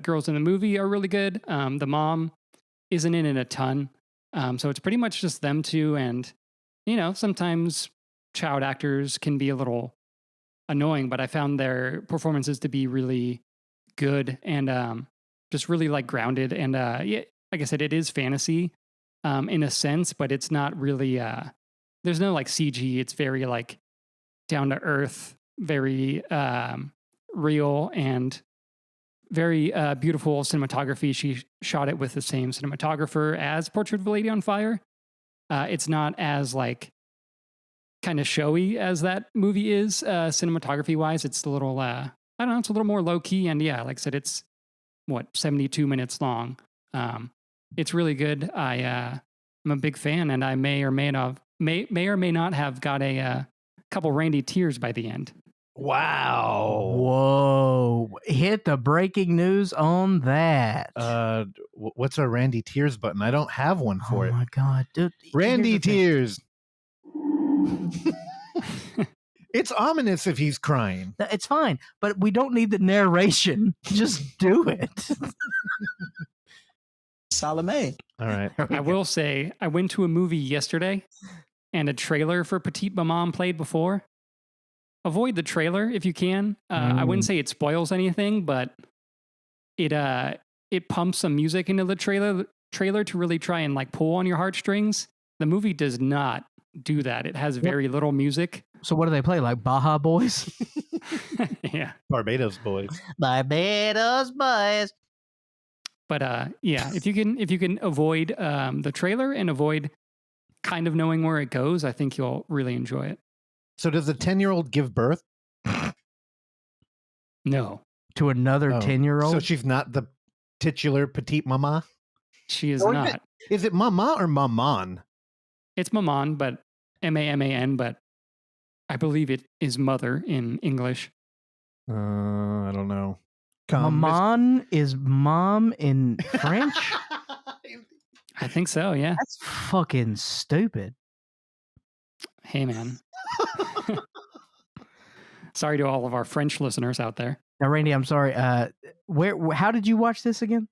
[SPEAKER 4] girls in the movie are really good. The mom isn't in it a ton, so it's pretty much just them two. And sometimes child actors can be a little annoying, but I found their performances to be really good and just really like grounded. And like I said, it is fantasy in a sense, but it's not really. There's no like CG. It's very like down to earth, very real, and very beautiful cinematography. She shot it with the same cinematographer as Portrait of a Lady on Fire. It's not as like kind of showy as that movie is cinematography wise. It's a little I don't know, it's a little more low key, and yeah, like I said, it's 72 minutes long. It's really good. I'm a big fan, and I may or may not have got a couple Randy tears by the end.
[SPEAKER 2] Wow.
[SPEAKER 1] Whoa. Hit the breaking news on that.
[SPEAKER 2] What's our Randy Tears button? I don't have one for
[SPEAKER 1] Oh
[SPEAKER 2] it.
[SPEAKER 1] my God, dude.
[SPEAKER 2] Randy
[SPEAKER 1] here's the thing.
[SPEAKER 2] Tears. It's ominous if he's crying.
[SPEAKER 1] It's fine, but we don't need the narration. Just do it.
[SPEAKER 6] Salome.
[SPEAKER 2] All right.
[SPEAKER 4] I will say, I went to a movie yesterday, and a trailer for Petite Maman played before. avoid the trailer if you can. I wouldn't say it spoils anything, but it pumps some music into the trailer to really try and like pull on your heartstrings. The movie does not do that. It has very little music.
[SPEAKER 1] So what do they play? Like Baja Boys?
[SPEAKER 4] Yeah.
[SPEAKER 2] Barbados Boys.
[SPEAKER 1] Barbados Boys.
[SPEAKER 4] But yeah, if you can avoid the trailer and avoid kind of knowing where it goes, I think you'll really enjoy it.
[SPEAKER 2] So does a 10-year-old give birth?
[SPEAKER 4] No.
[SPEAKER 1] To another 10-year-old?
[SPEAKER 2] So she's not the titular petite mama?
[SPEAKER 4] She is
[SPEAKER 2] Or
[SPEAKER 4] not.
[SPEAKER 2] Is it mama or maman?
[SPEAKER 4] It's Maman, but Maman, but I believe it is mother in English.
[SPEAKER 2] I don't know.
[SPEAKER 1] Maman is mom in French?
[SPEAKER 4] I think so, yeah.
[SPEAKER 1] That's fucking stupid.
[SPEAKER 4] Hey, man. Sorry to all of our French listeners out there.
[SPEAKER 1] Now, Randy, I'm sorry. How did you watch this again?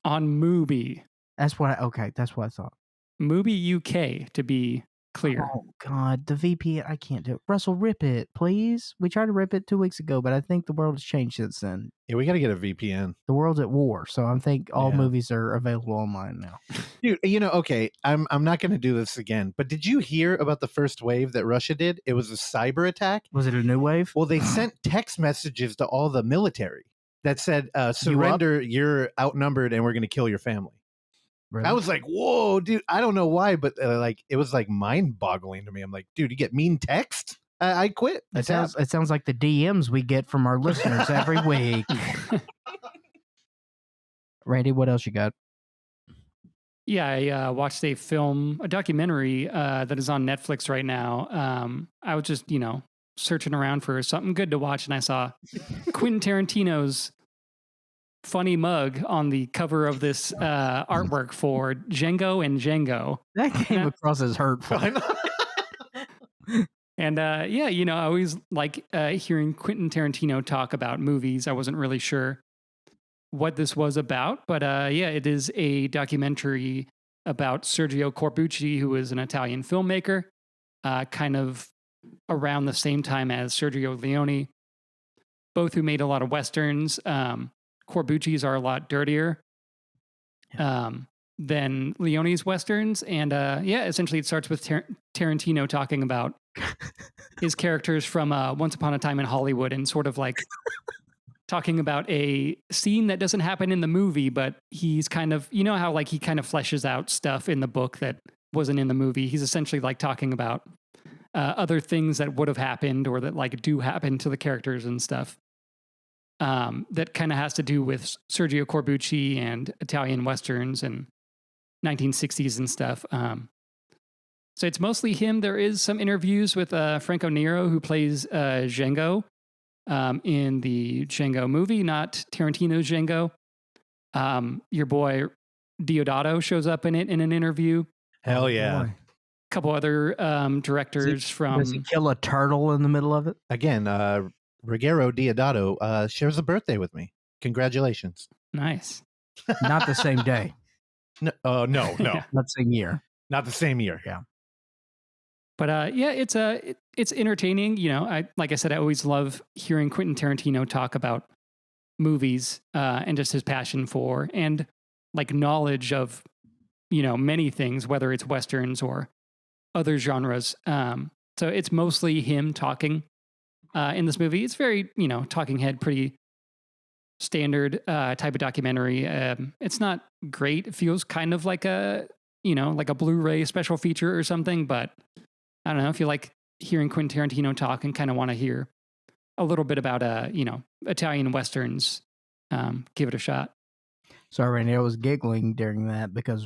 [SPEAKER 4] On Mubi.
[SPEAKER 1] That's what I thought.
[SPEAKER 4] Mubi UK, to be clear.
[SPEAKER 1] Oh, God. The VPN, I can't do it. Russell, rip it, please. We tried to rip it 2 weeks ago, but I think the world has changed since then.
[SPEAKER 2] Yeah, we got to get a VPN.
[SPEAKER 1] The world's at war, so I think all movies are available online now.
[SPEAKER 2] Dude, okay, I'm not going to do this again, but did you hear about the first wave that Russia did? It was a cyber attack.
[SPEAKER 1] Was it a new wave?
[SPEAKER 2] Well, they sent text messages to all the military that said, surrender, you're outnumbered, and we're going to kill your family.
[SPEAKER 1] Really?
[SPEAKER 2] I was like, whoa, dude, I don't know why, but it was like mind-boggling to me. I'm like, dude, you get mean text? I quit.
[SPEAKER 1] It sounds like the DMs we get from our listeners every week. Randy, what else you got?
[SPEAKER 4] Yeah, I watched a documentary that is on Netflix right now. I was just, searching around for something good to watch, and I saw Quentin Tarantino's funny mug on the cover of this artwork for Django and Django.
[SPEAKER 1] That came across as hurtful.
[SPEAKER 4] And I always like hearing Quentin Tarantino talk about movies. I wasn't really sure what this was about, but it is a documentary about Sergio Corbucci, who is an Italian filmmaker, kind of around the same time as Sergio Leone, both who made a lot of Westerns. Corbucci's are a lot dirtier than Leone's Westerns. And essentially it starts with Tarantino talking about his characters from Once Upon a Time in Hollywood and sort of like talking about a scene that doesn't happen in the movie, but he's kind of, how like he kind of fleshes out stuff in the book that wasn't in the movie. He's essentially like talking about other things that would have happened or that like do happen to the characters and stuff. That kind of has to do with Sergio Corbucci and Italian Westerns and 1960s and stuff. So it's mostly him. There is some interviews with Franco Nero, who plays Django in the Django movie, not Tarantino's Django. Your boy Deodato shows up in it in an interview.
[SPEAKER 2] Hell yeah.
[SPEAKER 1] Boy.
[SPEAKER 4] A couple other directors
[SPEAKER 1] Does he kill a turtle in the middle of it?
[SPEAKER 2] Again, Ruggero Deodato shares a birthday with me. Congratulations.
[SPEAKER 4] Nice.
[SPEAKER 1] Not the same day.
[SPEAKER 2] No.
[SPEAKER 1] Not the same year.
[SPEAKER 2] Not the same year.
[SPEAKER 1] Yeah.
[SPEAKER 4] But it's entertaining. Like I said, I always love hearing Quentin Tarantino talk about movies and just his passion for and like knowledge of many things, whether it's Westerns or other genres. So it's mostly him talking in this movie. It's very talking head, pretty standard type of documentary. It's not great. It feels kind of like a Blu-ray special feature or something, but I don't know, if you like hearing Quentin Tarantino talk and kind of want to hear a little bit about Italian Westerns, give it a shot.
[SPEAKER 1] Sorry, Randy, I was giggling during that because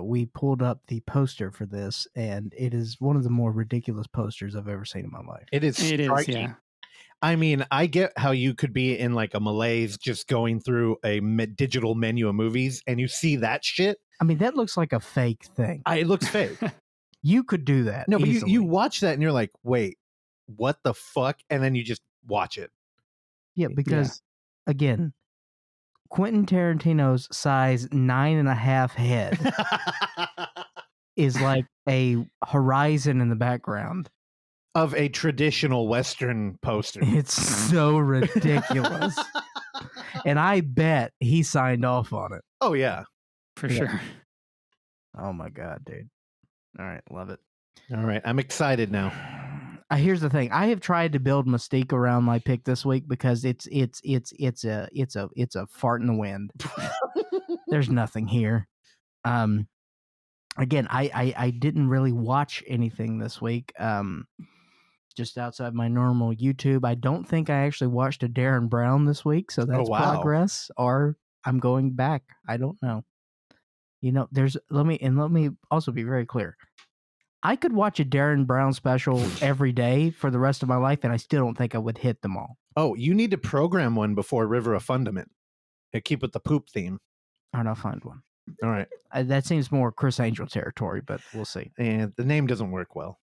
[SPEAKER 1] we pulled up the poster for this, and it is one of the more ridiculous posters I've ever seen in my life.
[SPEAKER 2] It is, yeah. I mean, I get how you could be in like a malaise just going through a digital menu of movies and you see that shit.
[SPEAKER 1] I mean, that looks like a fake thing.
[SPEAKER 2] It looks fake.
[SPEAKER 1] You could do that.
[SPEAKER 2] No, but you watch that and you're like, wait, what the fuck? And then you just watch it.
[SPEAKER 1] Yeah, because again, Quentin Tarantino's size 9.5 head is like a horizon in the background.
[SPEAKER 2] of a traditional Western poster.
[SPEAKER 1] It's so ridiculous. And I bet he signed off on it.
[SPEAKER 2] Oh, yeah.
[SPEAKER 4] For
[SPEAKER 2] Yeah.
[SPEAKER 4] sure.
[SPEAKER 1] Oh my God, dude. All right, love it.
[SPEAKER 2] All right. I'm excited now.
[SPEAKER 1] Here's the thing. I have tried to build mystique around my pick this week because it's a fart in the wind. There's nothing here. Again, I didn't really watch anything this week. Just outside my normal YouTube. I don't think I actually watched a Darren Brown this week, so that's
[SPEAKER 2] wow.
[SPEAKER 1] progress. Or I'm going back. I don't know. You know, let me also be very clear. I could watch a Darren Brown special every day for the rest of my life, and I still don't think I would hit them all.
[SPEAKER 2] Oh, you need to program one before River of Fundament. And keep with the poop theme.
[SPEAKER 1] All right, I'll find one.
[SPEAKER 2] All right.
[SPEAKER 1] That seems more Chris Angel territory, but we'll see.
[SPEAKER 2] And the name doesn't work well.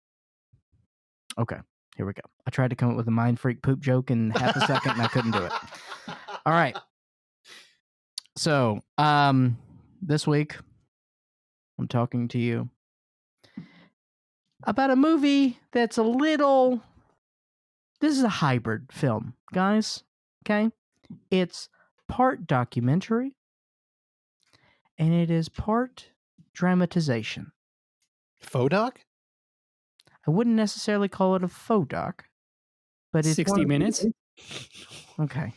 [SPEAKER 1] Okay, here we go. I tried to come up with a mind freak poop joke in half a second, and I couldn't do it. All right. So, this week, I'm talking to you about a movie that's this is a hybrid film, guys. Okay? It's part documentary and it is part dramatization.
[SPEAKER 2] Faux doc?
[SPEAKER 1] I wouldn't necessarily call it a faux doc, but it's
[SPEAKER 4] 60 minutes.
[SPEAKER 1] Okay.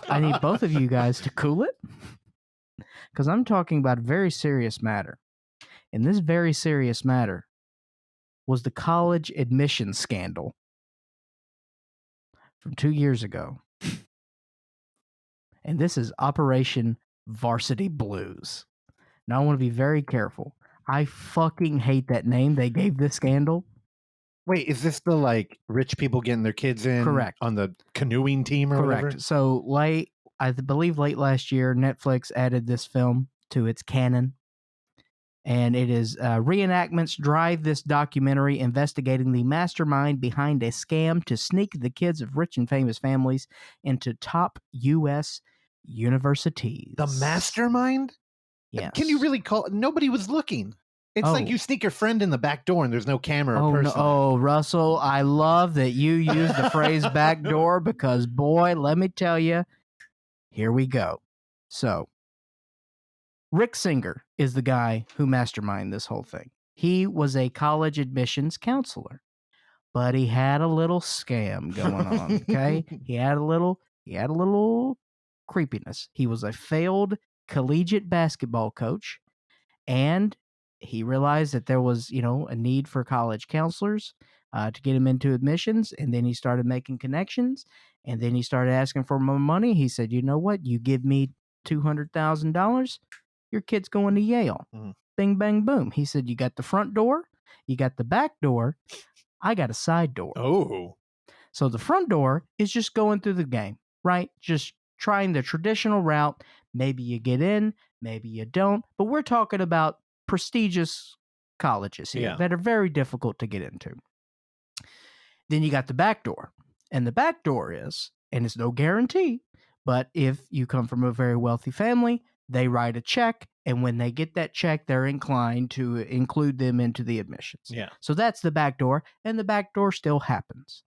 [SPEAKER 1] I need both of you guys to cool it because I'm talking about a very serious matter. And this very serious matter was the college admissions scandal from 2 years ago. And this is Operation Varsity Blues. Now, I want to be very careful. I fucking hate that name they gave this scandal.
[SPEAKER 2] Wait, is this the like rich people getting their kids in?
[SPEAKER 1] Correct.
[SPEAKER 2] On the canoeing team or
[SPEAKER 1] Correct.
[SPEAKER 2] whatever?
[SPEAKER 1] So I believe late last year, Netflix added this film to its canon. And it is reenactments drive this documentary investigating the mastermind behind a scam to sneak the kids of rich and famous families into top U.S. universities.
[SPEAKER 2] The mastermind?
[SPEAKER 1] Yes.
[SPEAKER 2] Can you really call it? Nobody was looking. It's like
[SPEAKER 1] Oh.
[SPEAKER 2] you sneak your friend in the back door and there's no camera or person.
[SPEAKER 1] Oh, Russell, I love that you use the phrase backdoor because, boy, let me tell you, here we go. So, Rick Singer is the guy who masterminded this whole thing. He was a college admissions counselor, but he had a little scam going on, okay? He had a little creepiness. He was a failed collegiate basketball coach, and he realized that there was, a need for college counselors to get him into admissions, and then he started making connections, and then he started asking for more money. He said, you know what? You give me $200,000, your kid's going to Yale.
[SPEAKER 2] Mhm.
[SPEAKER 1] Bing, bang, boom. He said, you got the front door, you got the back door, I got a side door.
[SPEAKER 2] Oh.
[SPEAKER 1] So the front door is just going through the game, right? Just trying the traditional route. Maybe you get in, maybe you don't. But we're talking about prestigious colleges here that are very difficult to get into. Then you got the back door. And the back door is, and it's no guarantee, but if you come from a very wealthy family, they write a check. And when they get that check, they're inclined to include them into the admissions.
[SPEAKER 2] Yeah.
[SPEAKER 1] So that's the back door. And the back door still happens.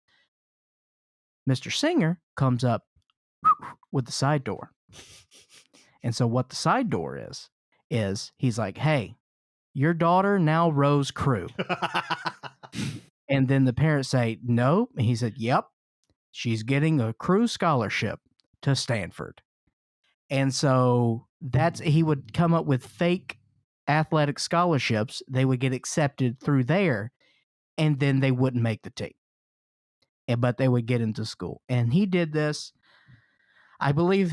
[SPEAKER 1] Mr. Singer comes up with the side door. And so what the side door is he's like, hey, your daughter now rows crew. And then the parents say, no. And he said, yep, she's getting a crew scholarship to Stanford. And so he would come up with fake athletic scholarships. They would get accepted through there, and then they wouldn't make the team. But they would get into school. And he did this, I believe,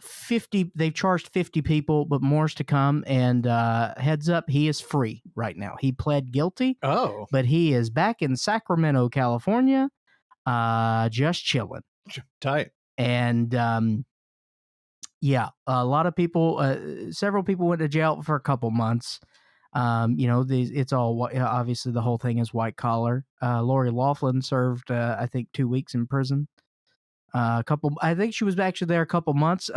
[SPEAKER 1] 50. They've charged 50 people, but more's to come. And heads up, he is free right now. He pled guilty.
[SPEAKER 2] Oh.
[SPEAKER 1] But he is back in Sacramento, California, just chilling.
[SPEAKER 2] Tight.
[SPEAKER 1] And yeah, a lot of people, several people went to jail for a couple months. It's all, obviously the whole thing is white collar. Lori Loughlin served, I think, 2 weeks in prison. I think she was actually there a couple months.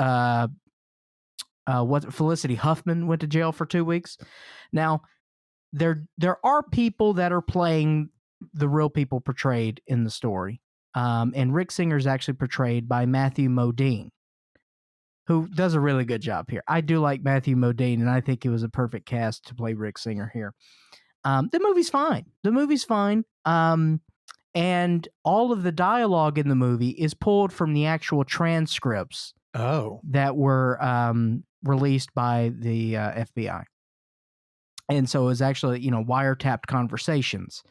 [SPEAKER 1] Felicity Huffman went to jail for 2 weeks. Now, there are people that are playing the real people portrayed in the story. And Rick Singer is actually portrayed by Matthew Modine, who does a really good job here. I do like Matthew Modine, and I think it was a perfect cast to play Rick Singer here. The movie's fine. And all of the dialogue in the movie is pulled from the actual transcripts that were released by the FBI. And so it was actually, wiretapped conversations.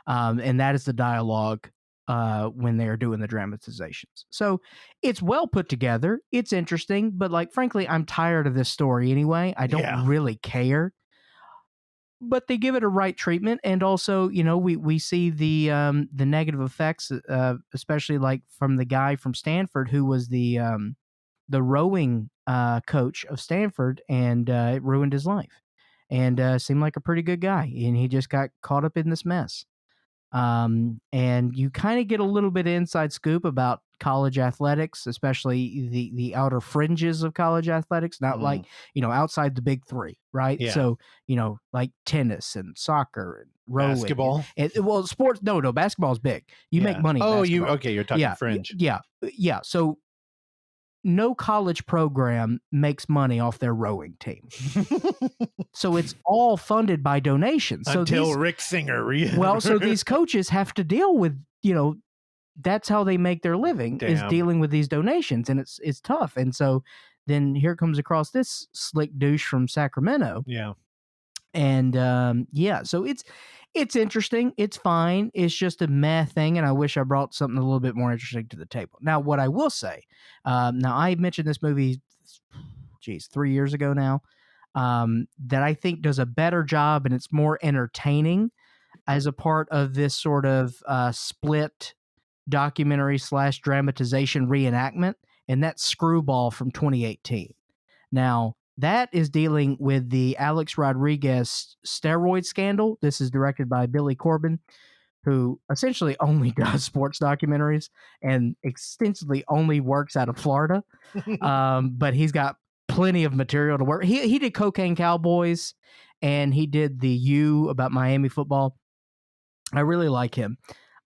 [SPEAKER 1] And that is the dialogue when they are doing the dramatizations. So it's well put together. It's interesting, but frankly, I'm tired of this story anyway. I don't really care. But they give it a right treatment, and also, we see the negative effects, especially from the guy from Stanford who was the rowing coach of Stanford, and it ruined his life, and seemed like a pretty good guy, and he just got caught up in this mess. And you kind of get a little bit of inside scoop about college athletics, especially the outer fringes of college athletics, not outside the big three, right?
[SPEAKER 2] Yeah.
[SPEAKER 1] So, like tennis and soccer and rowing.
[SPEAKER 2] Basketball?
[SPEAKER 1] Well, sports, no, basketball's big. You make money.
[SPEAKER 2] Oh,
[SPEAKER 1] basketball.
[SPEAKER 2] you're talking fringe.
[SPEAKER 1] Yeah. So no college program makes money off their rowing team. So it's all funded by donations. So
[SPEAKER 2] Until Rick Singer.
[SPEAKER 1] So these coaches have to deal with, that's how they make their living.
[SPEAKER 2] Damn.
[SPEAKER 1] Is dealing with these donations, and it's tough. And so then here comes across this slick douche from Sacramento.
[SPEAKER 2] Yeah.
[SPEAKER 1] And so it's interesting. It's fine. It's just a meh thing, and I wish I brought something a little bit more interesting to the table. Now, what I will say, now I mentioned this movie, 3 years ago now, that I think does a better job, and it's more entertaining as a part of this sort of split documentary / dramatization reenactment, and that's Screwball from 2018. Now, that is dealing with the Alex Rodriguez steroid scandal. This is directed by Billy Corben, who essentially only does sports documentaries and extensively only works out of Florida. But he's got plenty of material to work. He did Cocaine Cowboys, and he did the U about Miami football. I really like him.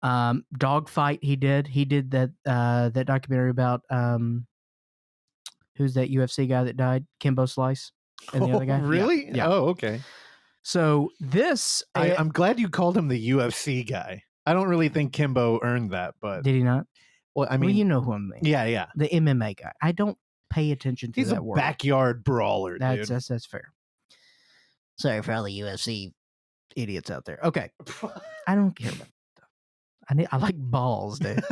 [SPEAKER 1] Dogfight he did that documentary about who's that UFC guy that died, Kimbo Slice, and the other guy.
[SPEAKER 2] Really?
[SPEAKER 1] Yeah.
[SPEAKER 2] Oh, okay.
[SPEAKER 1] So this,
[SPEAKER 2] I'm glad you called him the UFC guy. I don't really think Kimbo earned that, but
[SPEAKER 1] did he not?
[SPEAKER 2] Well, I mean,
[SPEAKER 1] you know who I mean.
[SPEAKER 2] Yeah.
[SPEAKER 1] The MMA guy. I don't pay attention to
[SPEAKER 2] He's
[SPEAKER 1] that
[SPEAKER 2] a
[SPEAKER 1] word.
[SPEAKER 2] backyard brawler, dude.
[SPEAKER 1] That's fair. Sorry for all the UFC idiots out there. Okay, I don't care about that. I like balls, dude.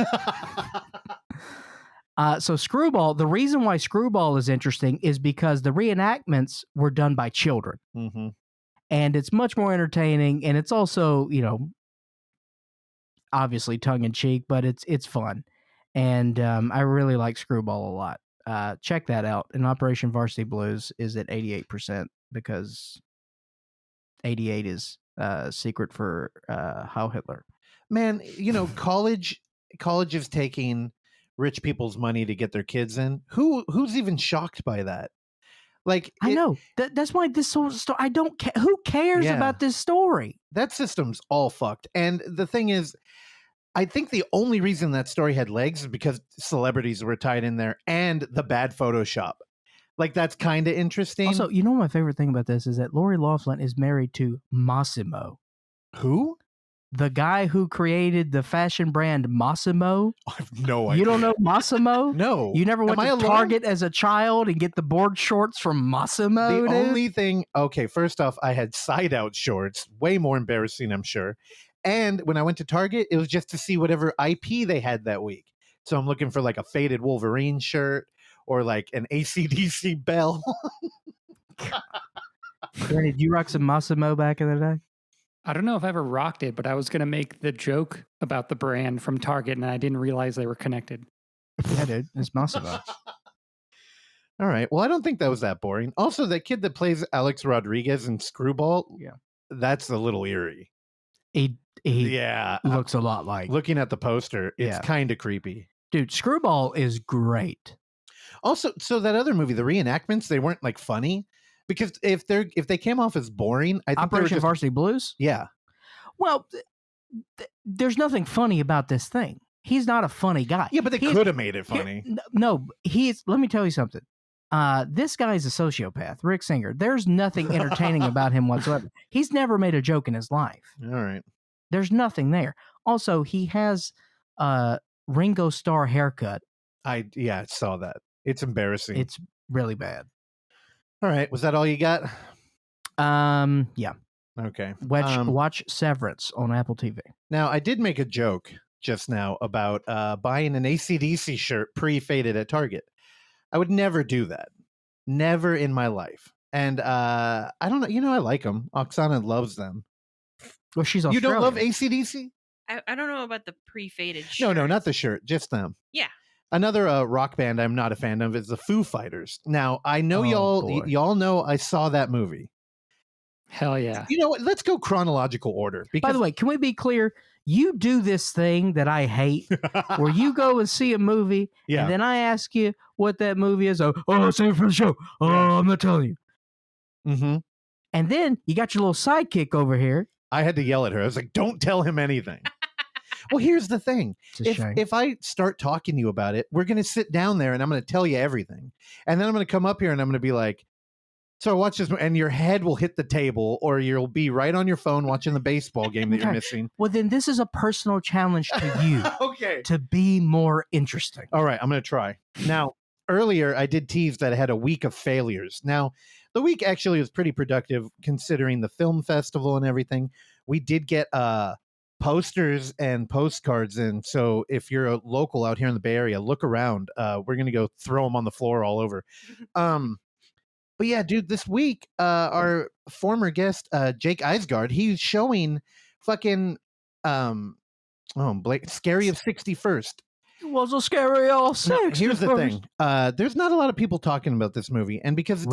[SPEAKER 1] So Screwball, the reason why Screwball is interesting is because the reenactments were done by children.
[SPEAKER 2] Mm-hmm.
[SPEAKER 1] And it's much more entertaining, and it's also, obviously tongue-in-cheek, but it's fun. And I really like Screwball a lot. Check that out. And Operation Varsity Blues is at 88% because 88 is secret for Heil Hitler.
[SPEAKER 2] Man, college is taking rich people's money to get their kids in. Who's even shocked by that?
[SPEAKER 1] I know that's why this whole story. I don't care. Who cares about this story?
[SPEAKER 2] That system's all fucked. And the thing is, I think the only reason that story had legs is because celebrities were tied in there and the bad Photoshop. That's kind of interesting.
[SPEAKER 1] Also, my favorite thing about this is that Lori Loughlin is married to Massimo.
[SPEAKER 2] Who?
[SPEAKER 1] The guy who created the fashion brand Massimo.
[SPEAKER 2] I have no idea.
[SPEAKER 1] You don't know Massimo?
[SPEAKER 2] No.
[SPEAKER 1] You never went to Target as a child and get the board shorts from Massimo?
[SPEAKER 2] The only thing, okay, first off, I had side-out shorts. Way more embarrassing, I'm sure. And when I went to Target, it was just to see whatever IP they had that week. So I'm looking for a faded Wolverine shirt or an AC/DC bell.
[SPEAKER 1] Did you rock some Massimo back in the day?
[SPEAKER 4] I don't know if I ever rocked it, but I was going to make the joke about the brand from Target, and I didn't realize they were connected.
[SPEAKER 1] Yeah, dude. It's Massimo.
[SPEAKER 2] All right. Well, I don't think that was that boring. Also, that kid that plays Alex Rodriguez in Screwball, that's a little eerie.
[SPEAKER 1] He looks a lot like.
[SPEAKER 2] Looking at the poster, it's kind of creepy.
[SPEAKER 1] Dude, Screwball is great.
[SPEAKER 2] Also, so that other movie, the reenactments, they weren't funny. Because if they came off as boring, I think
[SPEAKER 1] Operation Varsity Blues?
[SPEAKER 2] Yeah.
[SPEAKER 1] Well, there's nothing funny about this thing. He's not a funny guy.
[SPEAKER 2] Yeah, but they
[SPEAKER 1] He's-
[SPEAKER 2] could have made it funny.
[SPEAKER 1] No, let me tell you something. This guy's a sociopath, Rick Singer. There's nothing entertaining about him whatsoever. He's never made a joke in his life.
[SPEAKER 2] All right.
[SPEAKER 1] There's nothing there. Also, he has a Ringo Starr haircut.
[SPEAKER 2] I saw that. It's embarrassing.
[SPEAKER 1] It's really bad.
[SPEAKER 2] All right. Was that all you got?
[SPEAKER 1] Yeah.
[SPEAKER 2] Okay.
[SPEAKER 1] Watch Severance on Apple TV.
[SPEAKER 2] Now, I did make a joke just now about buying an AC/DC shirt pre-faded at Target. I would never do that. Never in my life. And I don't know. I like them. Oksana loves them.
[SPEAKER 1] Well, she's
[SPEAKER 2] You
[SPEAKER 1] Australian.
[SPEAKER 2] don't love AC/DC?
[SPEAKER 3] I don't know about the pre-faded
[SPEAKER 2] No,
[SPEAKER 3] shirt.
[SPEAKER 2] not the shirt. Just them.
[SPEAKER 3] Yeah.
[SPEAKER 2] Another rock band I'm not a fan of is the Foo Fighters. Now, I know
[SPEAKER 1] boy.
[SPEAKER 2] y'all know I saw that movie.
[SPEAKER 4] Hell yeah.
[SPEAKER 2] You know what? Let's go chronological order. Because
[SPEAKER 1] By the way, can we be clear? You do this thing that I hate, where you go and see a movie,
[SPEAKER 2] Yeah.
[SPEAKER 1] and then I ask you what that movie is. Oh, save it for the show. Oh, I'm not telling you.
[SPEAKER 2] Mm-hmm.
[SPEAKER 1] And then you got your little sidekick over here.
[SPEAKER 2] I had to yell at her. I was like, don't tell him anything. Well, here's the thing.
[SPEAKER 1] It's a shame.
[SPEAKER 2] If I start talking to you about it, we're going to sit down there and I'm going to tell you everything. And then I'm going to come up here and I'm going to be like, so I watch this, and your head will hit the table, or you'll be right on your phone watching the baseball game that you're
[SPEAKER 1] Okay.
[SPEAKER 2] missing.
[SPEAKER 1] Well, then this is a personal challenge to you
[SPEAKER 2] Okay.
[SPEAKER 1] to be more interesting.
[SPEAKER 2] All right, I'm going to try. Now, earlier I did tease that I had a week of failures. Now, the week actually was pretty productive considering the film festival and everything. We did get posters and postcards in. So if you're a local out here in the Bay Area, look around. We're going to go throw them on the floor all over. But yeah, dude, this week, our former guest, Jake Eisgard, he's showing fucking, Blake, Scary of 61st.
[SPEAKER 1] It was a scary all
[SPEAKER 2] Now,
[SPEAKER 1] six.
[SPEAKER 2] here's the thing. There's not a lot of people talking about this movie, and because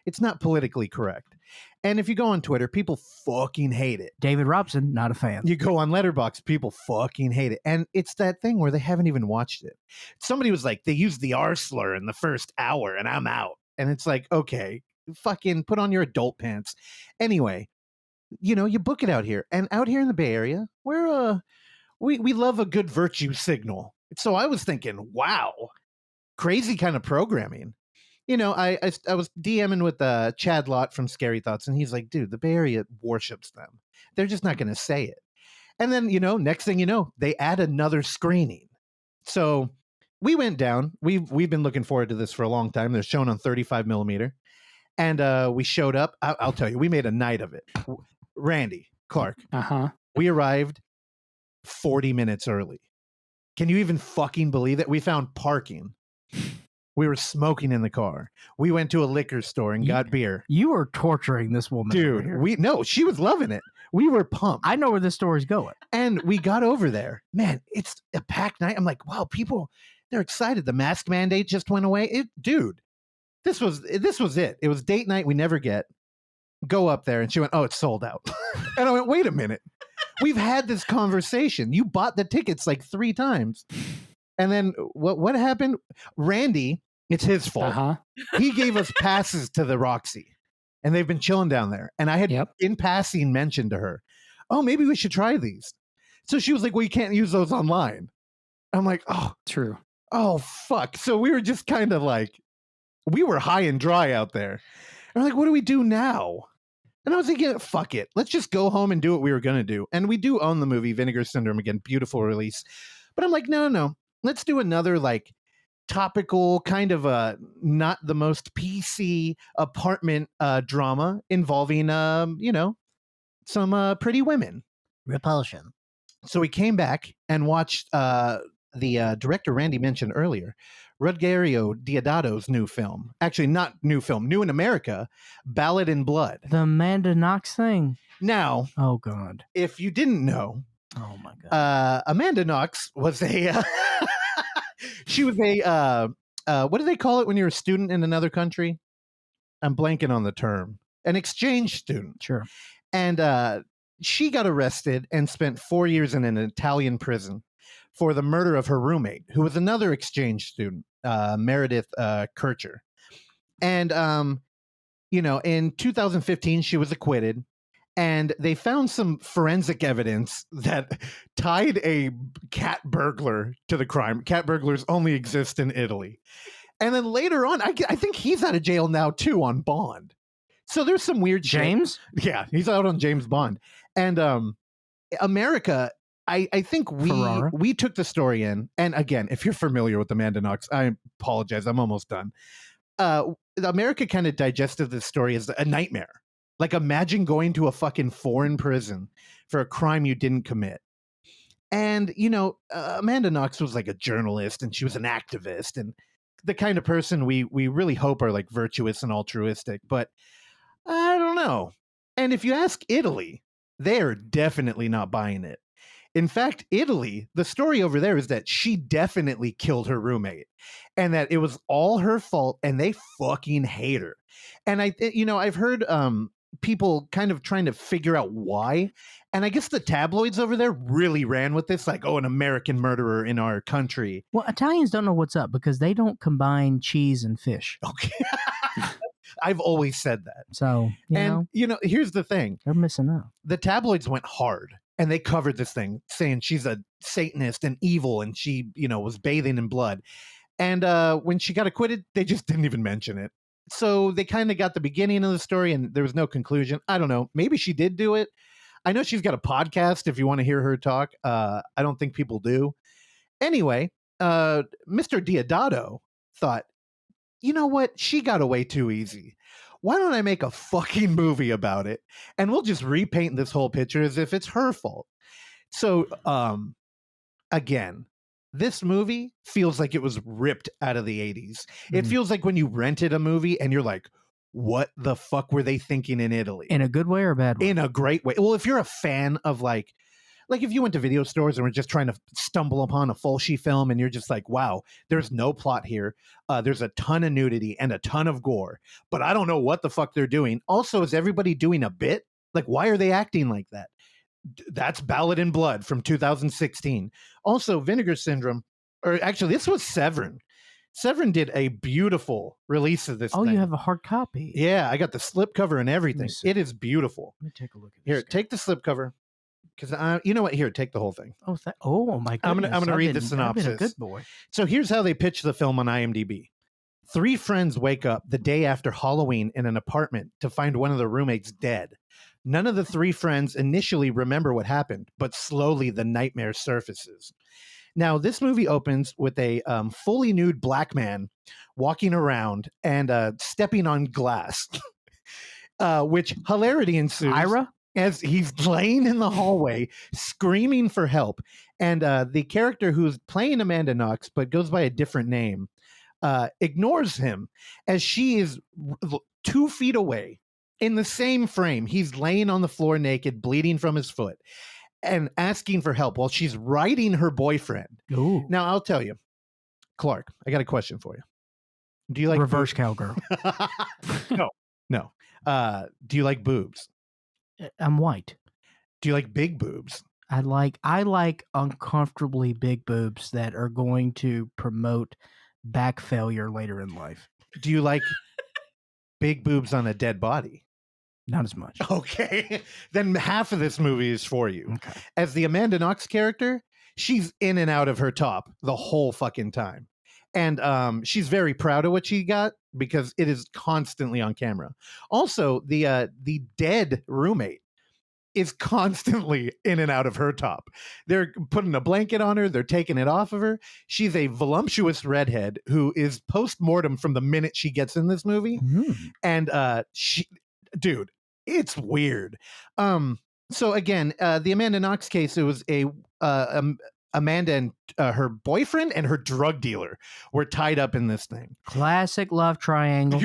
[SPEAKER 2] it's not politically correct. And if you go on Twitter, people fucking hate it.
[SPEAKER 1] David Robson, not a fan.
[SPEAKER 2] You go on Letterboxd, people fucking hate it. And it's that thing where they haven't even watched it. Somebody was like, they used the R slur in the first hour, and I'm out. And it's like, okay, fucking put on your adult pants. Anyway, you book it out here. And out here in the Bay Area, we love a good virtue signal. So I was thinking, wow, crazy kind of programming. I was DMing with Chad Lott from Scary Thoughts, and he's like, dude, the Bay Area worships them. They're just not going to say it. And then, next thing you know, they add another screening. So we went down. We've been looking forward to this for a long time. They're shown on 35 millimeter. And we showed up. I'll tell you, we made a night of it. Randy, Clark, we arrived 40 minutes early. Can you even fucking believe it? We found parking. We were smoking in the car. We went to a liquor store and got beer.
[SPEAKER 1] You were torturing this woman. over here.
[SPEAKER 2] Dude, she was loving it. We were pumped.
[SPEAKER 1] I know where this story's going.
[SPEAKER 2] And we got over there. Man, it's a packed night. I'm like, wow, people, they're excited. The mask mandate just went away. Dude, this was it. It was date night we never get. Go up there. And she went, oh, it's sold out. And I went, wait a minute. We've had this conversation. You bought the tickets like 3 times. And then what happened? Randy, it's his fault. He gave us passes to the Roxy, and they've been chilling down there. And I had in passing mentioned to her, oh, maybe we should try these. So she was like, well, you can't use those online. I'm like, oh,
[SPEAKER 4] true.
[SPEAKER 2] Oh, fuck. So we were just kind of like, we were high and dry out there. And we're like, what do we do now? And I was thinking, fuck it. Let's just go home and do what we were going to do. And we do own the movie Vinegar Syndrome again. Beautiful release. But I'm like, no. Let's do another like topical kind of not the most PC apartment drama involving, some pretty women.
[SPEAKER 1] Repulsion.
[SPEAKER 2] So we came back and watched the director Randy mentioned earlier, Rudgario Deodato's new film. Actually, not new film, new in America, Ballad in Blood.
[SPEAKER 1] The Amanda Knox thing.
[SPEAKER 2] Now,
[SPEAKER 1] oh God,
[SPEAKER 2] if you didn't know,
[SPEAKER 1] oh my God,
[SPEAKER 2] Amanda Knox was a she was a what do they call it when you're a student in another country? I'm blanking on the term. An exchange student.
[SPEAKER 1] Sure.
[SPEAKER 2] And she got arrested and spent 4 years in an Italian prison for the murder of her roommate, who was another exchange student, Meredith Kircher. And, in 2015, she was acquitted. And they found some forensic evidence that tied a cat burglar to the crime. Cat burglars only exist in Italy. And then later on, I think he's out of jail now too on bond. So there's some weird
[SPEAKER 1] James?
[SPEAKER 2] shit. Yeah, he's out on James Bond. And America, I think
[SPEAKER 1] Ferrara.
[SPEAKER 2] we took the story in. And again, if you're familiar with Amanda Knox, I apologize. I'm almost done. America kind of digested this story as a nightmare. Like, imagine going to a fucking foreign prison for a crime you didn't commit. And, you know, Amanda Knox was like a journalist and she was an activist and the kind of person we really hope are like virtuous and altruistic. But I don't know. And if you ask Italy, they're definitely not buying it. In fact, Italy, the story over there is that she definitely killed her roommate and that it was all her fault and they fucking hate her. And I've heard people kind of trying to figure out why. And I guess the tabloids over there really ran with this, like, oh, an American murderer in our country.
[SPEAKER 1] Well, Italians don't know what's up because they don't combine cheese and fish.
[SPEAKER 2] Okay. I've always said that.
[SPEAKER 1] So,
[SPEAKER 2] you know, here's the thing.
[SPEAKER 1] They're missing out.
[SPEAKER 2] The tabloids went hard and they covered this thing saying she's a Satanist and evil and she, you know, was bathing in blood. And when she got acquitted, they just didn't even mention it. So they kind of got the beginning of the story and there was no conclusion. I don't know. Maybe she did do it. I know she's got a podcast if you want to hear her talk. I don't think people do. Anyway, Mr. Diodato thought, you know what? She got away too easy. Why don't I make a fucking movie about it? And we'll just repaint this whole picture as if it's her fault. So, again, this movie feels like it was ripped out of the 80s. It feels like when you rented a movie and you're like, what the fuck were they thinking in Italy?
[SPEAKER 1] In a good way or a bad way?
[SPEAKER 2] In a great way. Well, if you're a fan of like if you went to video stores and were just trying to stumble upon a Fulci film and you're just like, wow, there's no plot here. There's a ton of nudity and a ton of gore, but I don't know what the fuck they're doing. Also, is everybody doing a bit? Like, why are they acting like that? That's Ballad in Blood from 2016. Also, Vinegar Syndrome, or actually, this was Severin. Severin did a beautiful release of this thing.
[SPEAKER 1] You have a hard copy.
[SPEAKER 2] Yeah, I got the slipcover and everything. It is beautiful.
[SPEAKER 1] Let me take a look at this.
[SPEAKER 2] Here, take the slipcover. Because you know what? Here, take the whole thing.
[SPEAKER 1] Oh my goodness.
[SPEAKER 2] I'm gonna read the synopsis.
[SPEAKER 1] I've been a good boy.
[SPEAKER 2] So here's how they pitch the film on IMDb. 3 friends wake up the day after Halloween in an apartment to find one of the roommates dead. None of the 3 friends initially remember what happened, but slowly the nightmare surfaces. Now, this movie opens with a fully nude black man walking around and stepping on glass, which hilarity ensues.
[SPEAKER 1] Ira?
[SPEAKER 2] As he's laying in the hallway, screaming for help. And the character who's playing Amanda Knox, but goes by a different name, ignores him as she is 2 feet away in the same frame. He's laying on the floor naked, bleeding from his foot, and asking for help while she's riding her boyfriend.
[SPEAKER 1] Ooh.
[SPEAKER 2] Now, I'll tell you, Clark, I got a question for you. Do you like
[SPEAKER 1] reverse cowgirl?
[SPEAKER 2] No. Do you like boobs?
[SPEAKER 1] I'm white.
[SPEAKER 2] Do you like big boobs?
[SPEAKER 1] I like uncomfortably big boobs that are going to promote back failure later in life.
[SPEAKER 2] Do you like big boobs on a dead body?
[SPEAKER 1] Not as much.
[SPEAKER 2] Okay. Then half of this movie is for you.
[SPEAKER 1] Okay.
[SPEAKER 2] As the Amanda Knox character, she's in and out of her top the whole fucking time. And she's very proud of what she got because it is constantly on camera. Also, the dead roommate is constantly in and out of her top. They're putting a blanket on her. They're taking it off of her. She's a voluptuous redhead who is post-mortem from the minute she gets in this movie. And dude, it's weird. So again, the Amanda Knox case, it was Amanda and her boyfriend and her drug dealer were tied up in this thing.
[SPEAKER 1] Classic love triangle.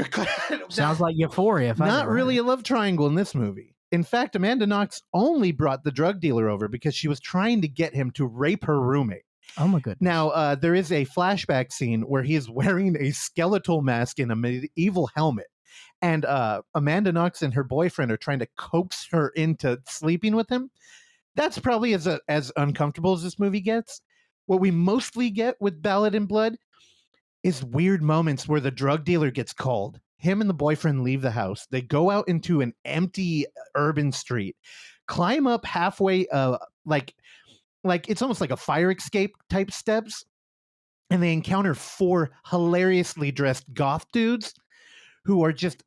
[SPEAKER 1] Sounds like Euphoria.
[SPEAKER 2] Not really a love triangle in this movie. In fact, Amanda Knox only brought the drug dealer over because she was trying to get him to rape her roommate.
[SPEAKER 1] Oh my goodness.
[SPEAKER 2] Now, there is a flashback scene where he is wearing a skeletal mask and a medieval helmet. And Amanda Knox and her boyfriend are trying to coax her into sleeping with him. That's probably as uncomfortable as this movie gets. What we mostly get with Ballad in Blood is weird moments where the drug dealer gets called. him and the boyfriend leave the house. They go out into an empty urban street, climb up halfway, like it's almost like a fire escape type steps, and they encounter 4 hilariously dressed goth dudes who are just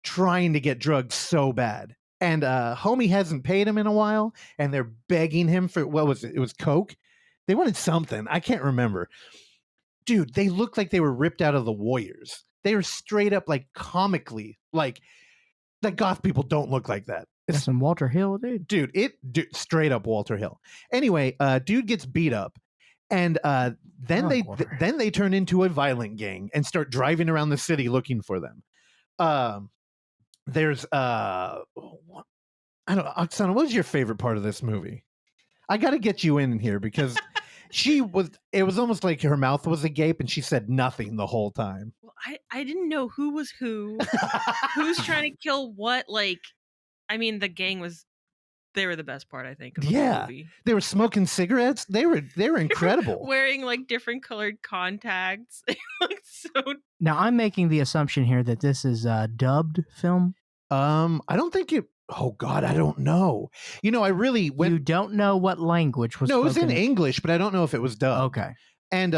[SPEAKER 2] trying to get drugs so bad. And homie hasn't paid him in a while, and they're begging him for, what was it? It was Coke. They wanted something. I can't remember. Dude, they looked like they were ripped out of the Warriors. They were straight up like comically, like the goth people don't look like that.
[SPEAKER 1] That's some Walter Hill, dude.
[SPEAKER 2] Dude, straight up Walter Hill. Anyway, dude gets beat up, and then they turn into a violent gang and start driving around the city looking for them. There's I don't know, Oksana, what was your favorite part of this movie? I got to get you in here because it was almost like her mouth was agape and she said nothing the whole time.
[SPEAKER 3] Well, I didn't know who was who's trying to kill what. Like, I mean, the gang they were the best part, I think, of the whole movie.
[SPEAKER 2] They were smoking cigarettes. They were incredible.
[SPEAKER 3] Wearing like different colored contacts. They looked so.
[SPEAKER 1] Now I'm making the assumption here that this is a dubbed film.
[SPEAKER 2] I don't think it. Oh God, I don't know. You know, I really
[SPEAKER 1] You don't know what language was.
[SPEAKER 2] No, it was in
[SPEAKER 1] spoken?
[SPEAKER 2] English, but I don't know if it was dubbed.
[SPEAKER 1] Okay.
[SPEAKER 2] And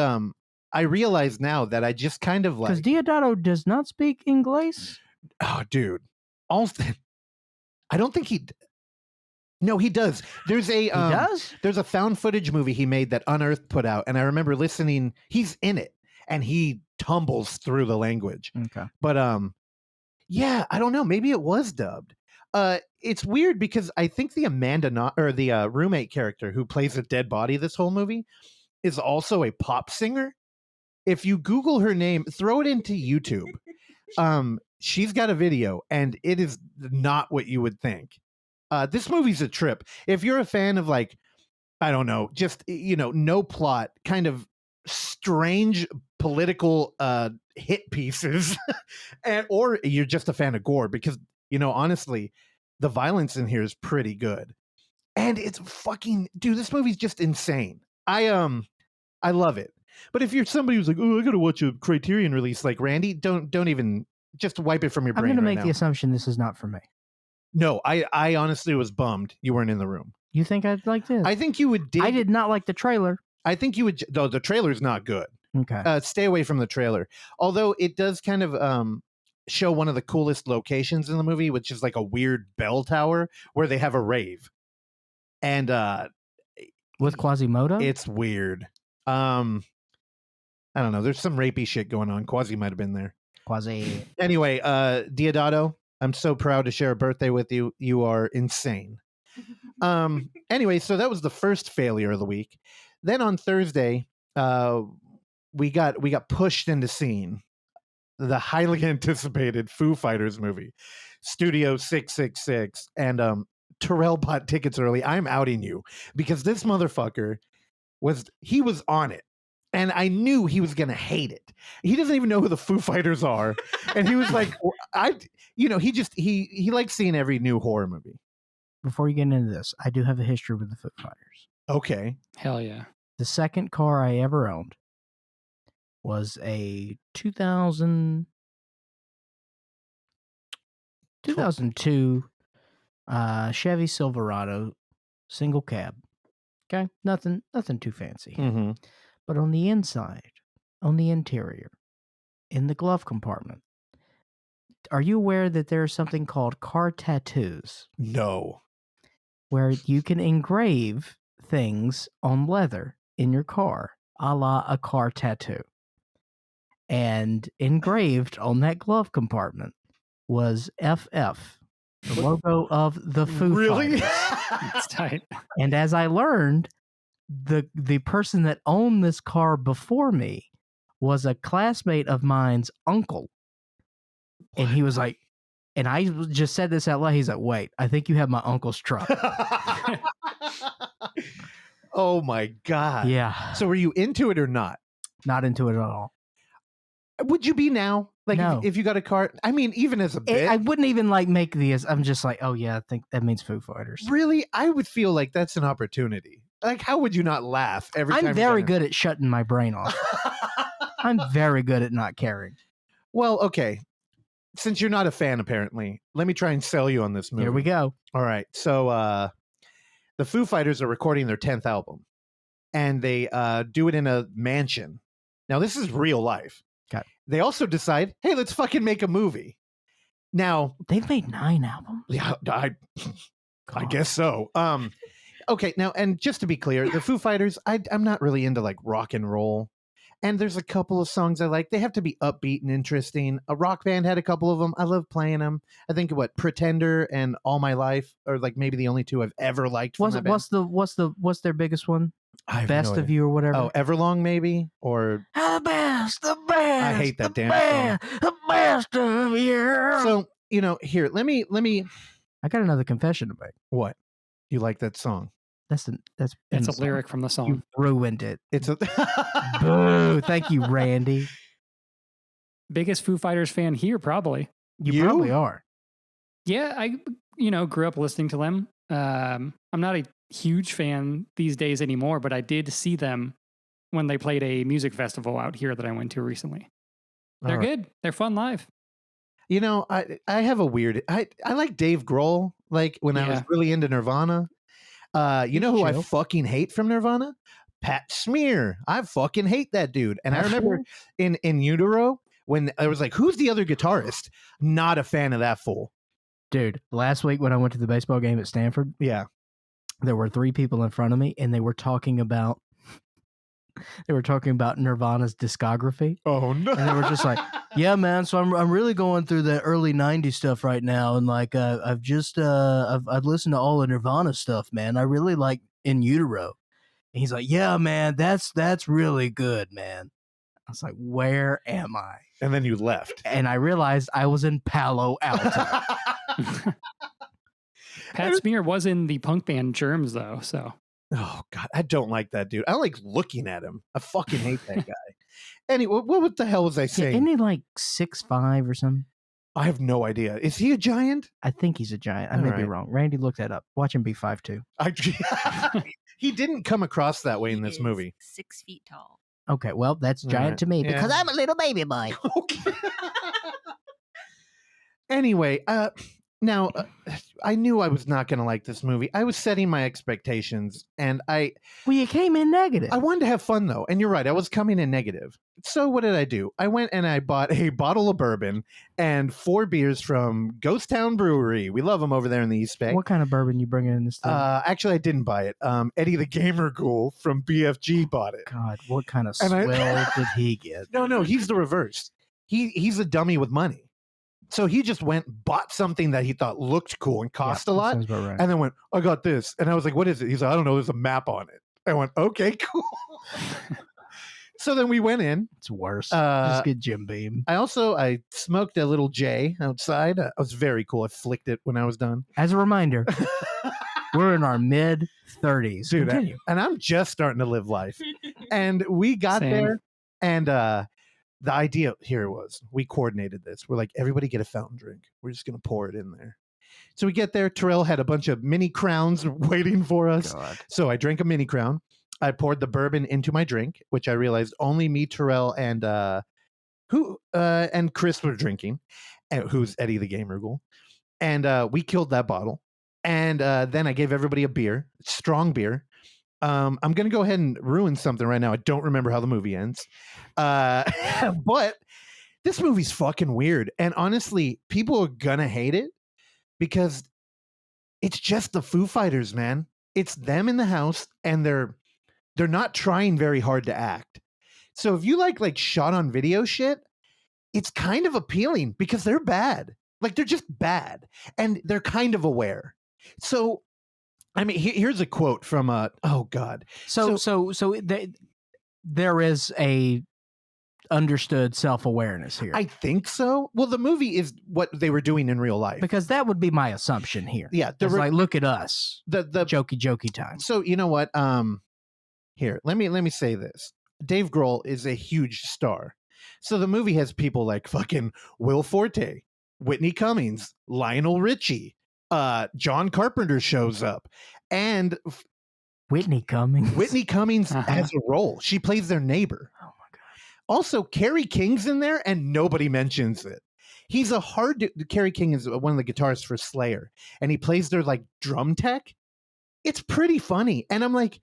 [SPEAKER 2] I realize now that I just kind of like,
[SPEAKER 1] because Deodato does not speak English.
[SPEAKER 2] Oh, dude. I don't think he. No, he does. There's a
[SPEAKER 1] He does?
[SPEAKER 2] There's a found footage movie he made that Unearthed put out, and I remember listening. He's in it, and he tumbles through the language.
[SPEAKER 1] Okay.
[SPEAKER 2] But yeah, I don't know. Maybe it was dubbed. It's weird because I think the the roommate character who plays a dead body this whole movie is also a pop singer. If you Google her name, throw it into YouTube. She's got a video, and it is not what you would think. This movie's a trip. If you're a fan of, like, I don't know, just, no plot, kind of strange political hit pieces, or you're just a fan of gore, because, honestly, the violence in here is pretty good. And it's fucking, dude, this movie's just insane. I love it. But if you're somebody who's like, oh, I gotta watch a Criterion release like Randy, don't even, just wipe it from your brain.
[SPEAKER 1] I'm going to make
[SPEAKER 2] now.
[SPEAKER 1] the assumption this is not for me.
[SPEAKER 2] No, I honestly was bummed you weren't in the room.
[SPEAKER 1] You think I'd like this?
[SPEAKER 2] I think you would dig.
[SPEAKER 1] I did not like the trailer.
[SPEAKER 2] I think you would, though the trailer's not good.
[SPEAKER 1] Okay.
[SPEAKER 2] Stay away from the trailer. Although it does kind of show one of the coolest locations in the movie, which is like a weird bell tower where they have a rave. And
[SPEAKER 1] with Quasimodo?
[SPEAKER 2] It's weird. I don't know. There's some rapey shit going on. Quasi might have been there.
[SPEAKER 1] Quasi.
[SPEAKER 2] Anyway, Deodato, I'm so proud to share a birthday with you. You are insane. Anyway, so that was the first failure of the week. Then on Thursday, we got pushed into seeing the highly anticipated Foo Fighters movie, Studio 666, and Terrell bought tickets early. I'm outing you because this motherfucker was on it. And I knew he was going to hate it. He doesn't even know who the Foo Fighters are. And he was like, he likes seeing every new horror movie.
[SPEAKER 1] Before you get into this, I do have a history with the Foo Fighters.
[SPEAKER 2] Okay.
[SPEAKER 4] Hell yeah.
[SPEAKER 1] The second car I ever owned was a 2002 Chevy Silverado single cab. Okay, nothing too fancy.
[SPEAKER 2] Mm-hmm.
[SPEAKER 1] But on the inside, on the interior, in the glove compartment, are you aware that there's something called car tattoos?
[SPEAKER 2] No.
[SPEAKER 1] Where you can engrave things on leather in your car, a la a car tattoo. And engraved on that glove compartment was FF, the logo of the Foo Fighters.
[SPEAKER 4] It's tight.
[SPEAKER 1] And as I learned, the person that owned this car before me was a classmate of mine's uncle. And he was like, and I just said this out loud. He's like, wait, I think you have my uncle's truck.
[SPEAKER 2] Oh my God.
[SPEAKER 1] Yeah.
[SPEAKER 2] So were you into it or not?
[SPEAKER 1] Not into it at all.
[SPEAKER 2] Would you be now? Like,
[SPEAKER 1] No.
[SPEAKER 2] if you got a car? I mean, even as a bit.
[SPEAKER 1] I wouldn't even like make these. I'm just like, oh yeah, I think that means Foo Fighters.
[SPEAKER 2] Really? I would feel like that's an opportunity. Like, how would you not laugh every time?
[SPEAKER 1] I'm very good at shutting my brain off. I'm very good at not caring.
[SPEAKER 2] Well, okay. since you're not a fan, apparently, let me try and sell you on this movie.
[SPEAKER 1] Here we go.
[SPEAKER 2] All right. So the Foo Fighters are recording their 10th album, and they do it in a mansion. Now, this is real life.
[SPEAKER 1] Okay.
[SPEAKER 2] They also decide, hey, let's fucking make a movie. Now,
[SPEAKER 1] They've made 9 albums.
[SPEAKER 2] yeah, I
[SPEAKER 1] God.
[SPEAKER 2] guess so. Okay, now, and just to be clear, the Foo Fighters, I'm not really into like rock and roll. And there's a couple of songs I like. They have to be upbeat and interesting. A Rock Band had a couple of them. I love playing them. I think Pretender and All My Life are like maybe the only 2 I've ever liked from that band.
[SPEAKER 1] What's their biggest one?
[SPEAKER 2] I have
[SPEAKER 1] Best
[SPEAKER 2] no
[SPEAKER 1] of
[SPEAKER 2] idea.
[SPEAKER 1] You or whatever.
[SPEAKER 2] Oh, Everlong maybe? Or
[SPEAKER 1] The best.
[SPEAKER 2] I hate that damn song.
[SPEAKER 1] The best of you.
[SPEAKER 2] So, here, let me
[SPEAKER 1] I got another confession to make.
[SPEAKER 2] what? You like that song?
[SPEAKER 1] That's in
[SPEAKER 4] It's
[SPEAKER 1] the
[SPEAKER 4] a
[SPEAKER 1] song.
[SPEAKER 4] lyric from the song.
[SPEAKER 1] You ruined it.
[SPEAKER 2] It's a
[SPEAKER 1] Boo. Thank you, Randy.
[SPEAKER 4] Biggest Foo Fighters fan here, probably.
[SPEAKER 1] You probably are.
[SPEAKER 4] Yeah, I grew up listening to them. I'm not a huge fan these days anymore, but I did see them when they played a music festival out here that I went to recently. They're
[SPEAKER 2] All right.
[SPEAKER 4] good. They're fun live.
[SPEAKER 2] I have a weird I like Dave Grohl, like when I was
[SPEAKER 4] Yeah.
[SPEAKER 2] really into Nirvana. You know who I
[SPEAKER 1] chill.
[SPEAKER 2] fucking hate from Nirvana? Pat Smear. I fucking hate that dude. And I remember in Utero when I was like, who's the other guitarist? Not a fan of that fool.
[SPEAKER 1] Dude, last week when I went to the baseball game at Stanford,
[SPEAKER 2] Yeah.
[SPEAKER 1] there were 3 people in front of me, and they were talking about Nirvana's discography.
[SPEAKER 2] Oh no.
[SPEAKER 1] And they were just like, yeah, man. So I'm really going through the early '90s stuff right now, and like I've listened to all the Nirvana stuff, man. I really like In Utero. And he's like, yeah, man, that's really good, man. I was like, where am I?
[SPEAKER 2] And then you left.
[SPEAKER 1] And I realized I was in Palo Alto.
[SPEAKER 4] Pat Smear was in the punk band Germs, though. So
[SPEAKER 2] Oh God, I don't like that dude. I don't like looking at him. I fucking hate that guy. Anyway, what the hell was I saying?
[SPEAKER 1] Isn't he like 6'5" or something?
[SPEAKER 2] I have no idea. Is he a giant?
[SPEAKER 1] I think he's a giant. I
[SPEAKER 2] All
[SPEAKER 1] may be
[SPEAKER 2] right.
[SPEAKER 1] wrong. Randy, look that up. Watch him be 5'2".
[SPEAKER 2] He didn't come across that way in
[SPEAKER 3] He
[SPEAKER 2] this
[SPEAKER 3] is
[SPEAKER 2] movie.
[SPEAKER 3] 6 feet tall.
[SPEAKER 1] Okay, well, that's
[SPEAKER 2] All
[SPEAKER 1] giant
[SPEAKER 2] right.
[SPEAKER 1] to me
[SPEAKER 2] Yeah.
[SPEAKER 1] because I'm a little baby boy.
[SPEAKER 2] Okay. Anyway, now I knew I was not going to like this movie. I was setting my expectations, and I
[SPEAKER 1] Well, you came in negative.
[SPEAKER 2] wanted to have fun though. And you're right, I was coming in negative. So what did I do? I went and I bought a bottle of bourbon and 4 beers from Ghost Town Brewery. We love them over there in the East Bay.
[SPEAKER 1] What kind of bourbon you bringing in this thing?
[SPEAKER 2] Actually, I didn't buy it. Eddie the Gamer Ghoul from BFG bought it.
[SPEAKER 1] God, what kind of
[SPEAKER 2] and I-
[SPEAKER 1] swell did he get?
[SPEAKER 2] No, he's the reverse. He's a dummy with money. So he just bought something that he thought looked cool and cost a
[SPEAKER 1] Yeah,
[SPEAKER 2] lot,
[SPEAKER 1] sounds about right.
[SPEAKER 2] and then went, I got this. And I was like, what is it? He's like, I don't know. There's a map on it. I went, okay, cool. So then we went in.
[SPEAKER 1] It's worse.
[SPEAKER 2] Uh,
[SPEAKER 1] Just get Jim Beam.
[SPEAKER 2] I smoked a little J outside. It was very cool. I flicked it when I was done.
[SPEAKER 1] As a reminder, we're in our mid 30s.
[SPEAKER 2] Dude,
[SPEAKER 1] Continue.
[SPEAKER 2] and I'm just starting to live life. And we got
[SPEAKER 4] Same.
[SPEAKER 2] there, and the idea here was we coordinated this. We're like, everybody get a fountain drink. We're just going to pour it in there. So we get there. Terrell had a bunch of mini crowns waiting for us.
[SPEAKER 1] God.
[SPEAKER 2] So I drank a mini crown. I poured the bourbon into my drink, which I realized only me, Terrell, and Chris were drinking, who's Eddie the Gamer Ghoul. And we killed that bottle. And then I gave everybody a beer, strong beer. I'm going to go ahead and ruin something right now. I don't remember how the movie ends. But this movie's fucking weird. And honestly, people are going to hate it because it's just the Foo Fighters, man. It's them in the house, and they're not trying very hard to act. So if you like shot on video shit, it's kind of appealing because they're bad. Like, they're just bad, and they're kind of aware. So, I mean, here's a quote from oh God.
[SPEAKER 1] So there is a understood self-awareness here.
[SPEAKER 2] I think so. Well, the movie is what they were doing in real life.
[SPEAKER 1] because that would be my assumption here.
[SPEAKER 2] Yeah,
[SPEAKER 1] It's like, look at us.
[SPEAKER 2] the
[SPEAKER 1] Jokey time.
[SPEAKER 2] So you know what? Here, let me say this. Dave Grohl is a huge star. So the movie has people like fucking Will Forte, Whitney Cummings, Lionel Richie, John Carpenter shows up, and
[SPEAKER 1] Whitney Cummings.
[SPEAKER 2] Whitney Cummings
[SPEAKER 4] Uh-huh.
[SPEAKER 2] has a role. She plays their neighbor.
[SPEAKER 1] Oh my God.
[SPEAKER 2] Also, Carrie King's in there, and nobody mentions it. he's a hard. Kerry King is one of the guitarists for Slayer, and he plays their like drum tech. It's pretty funny, and I'm like,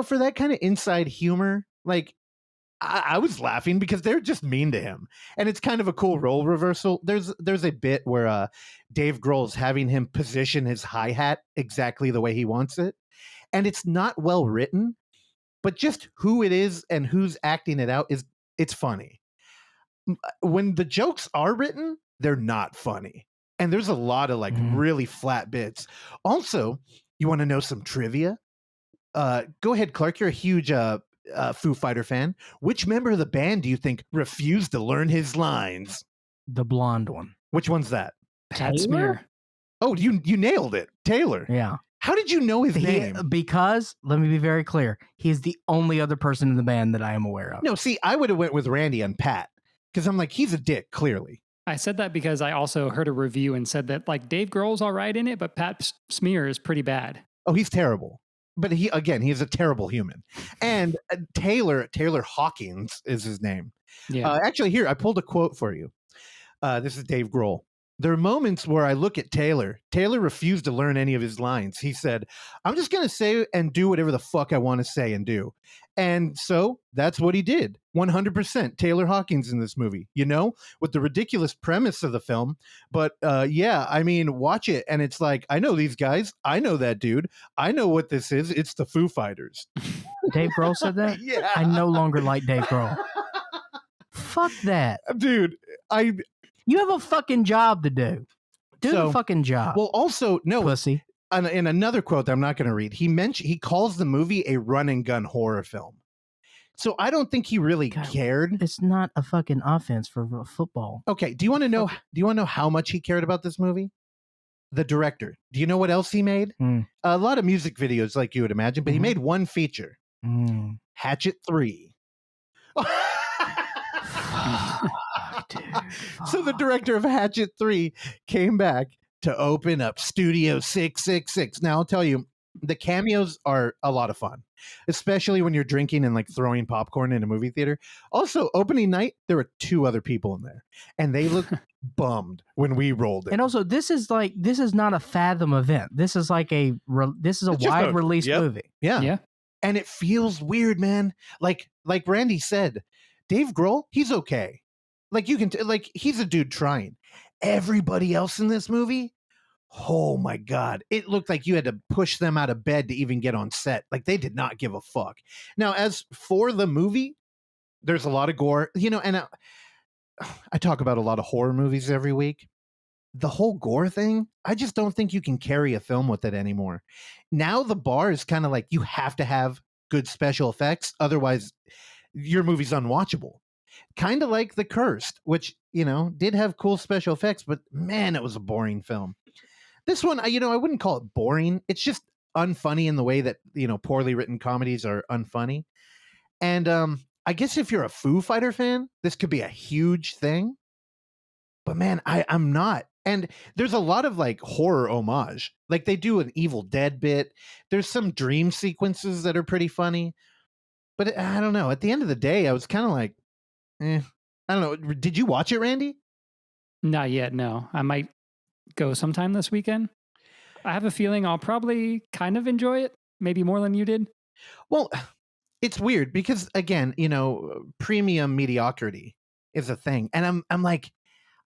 [SPEAKER 2] for that kind of inside humor, like. I was laughing because they're just mean to him, and it's kind of a cool role reversal. There's a bit where Dave Grohl's having him position his hi-hat exactly the way he wants it, and it's not well written, but just who it is and who's acting it out it's funny. When the jokes are written, they're not funny, and there's a lot of like really flat bits. Also, you want to know some trivia? Go ahead, Clark. You're a huge Foo Fighter fan. Which member of the band do you think refused to learn his lines?
[SPEAKER 1] The blonde one.
[SPEAKER 2] Which one's that?
[SPEAKER 4] Pat Smear.
[SPEAKER 2] Oh, you nailed it. Taylor.
[SPEAKER 1] Yeah.
[SPEAKER 2] How did you know his name?
[SPEAKER 1] Because, let me be very clear, he's the only other person in the band that I am aware of.
[SPEAKER 2] No, see, I would have went with Randy and Pat because I'm like, he's a dick, clearly.
[SPEAKER 4] I said that because I also heard a review and said that like Dave Grohl's all right in it, but Pat Smear is pretty bad.
[SPEAKER 2] Oh, he's terrible. But he's a terrible human. And Taylor Hawkins is his name.
[SPEAKER 4] Yeah.
[SPEAKER 2] Actually, here, I pulled a quote for you. This is Dave Grohl. There are moments where I look at Taylor. Taylor refused to learn any of his lines. He said, I'm just going to say and do whatever the fuck I want to say and do. And so that's what he did. 100% Taylor Hawkins in this movie, with the ridiculous premise of the film. But yeah, I mean, watch it. And it's like, I know these guys. I know that dude. I know what this is. It's the Foo Fighters.
[SPEAKER 1] Dave Grohl said that?
[SPEAKER 2] Yeah.
[SPEAKER 1] I no longer like Dave Grohl. Fuck that.
[SPEAKER 2] Dude,
[SPEAKER 1] You have a fucking job to do. Do the fucking job.
[SPEAKER 2] Well, also, no.
[SPEAKER 1] Pussy.
[SPEAKER 2] In another quote that I'm not going to read, he calls the movie a run and gun horror film. So I don't think he really cared.
[SPEAKER 1] It's not a fucking offense for football.
[SPEAKER 2] Okay, do you want to know? Do you want to know how much he cared about this movie? The director. Do you know what else he made? A lot of music videos, like you would imagine, but he made one feature. Hatchet 3. So the director of Hatchet 3 came back to open up Studio 666. Now, I'll tell you, the cameos are a lot of fun, especially when you're drinking and like throwing popcorn in a movie theater. Also, opening night, there were 2 other people in there, and they looked bummed when we rolled it.
[SPEAKER 1] And also, this is not a Fathom event. This is like a wide release movie.
[SPEAKER 2] Yeah. And it feels weird, man. Like Randy said, Dave Grohl, he's okay. Like you can he's a dude trying. Everybody else in this movie, oh my God, it looked like you had to push them out of bed to even get on set. Like they did not give a fuck. Now, as for the movie, there's a lot of gore, and I talk about a lot of horror movies every week. The whole gore thing, I just don't think you can carry a film with it anymore. Now the bar is kind of like you have to have good special effects, otherwise your movie's unwatchable. Kind of like The Cursed, which, did have cool special effects, but man, it was a boring film. This one, I wouldn't call it boring. It's just unfunny in the way that, poorly written comedies are unfunny. And I guess if you're a Foo Fighter fan, this could be a huge thing. But man, I'm not. And there's a lot of like horror homage. Like they do an Evil Dead bit. There's some dream sequences that are pretty funny. But I don't know. At the end of the day, I was kind of like, I don't know. Did you watch it, Randy?
[SPEAKER 4] Not yet, no. I might go sometime this weekend. I have a feeling I'll probably kind of enjoy it, maybe more than you did.
[SPEAKER 2] Well, it's weird because, again, premium mediocrity is a thing. And I'm like,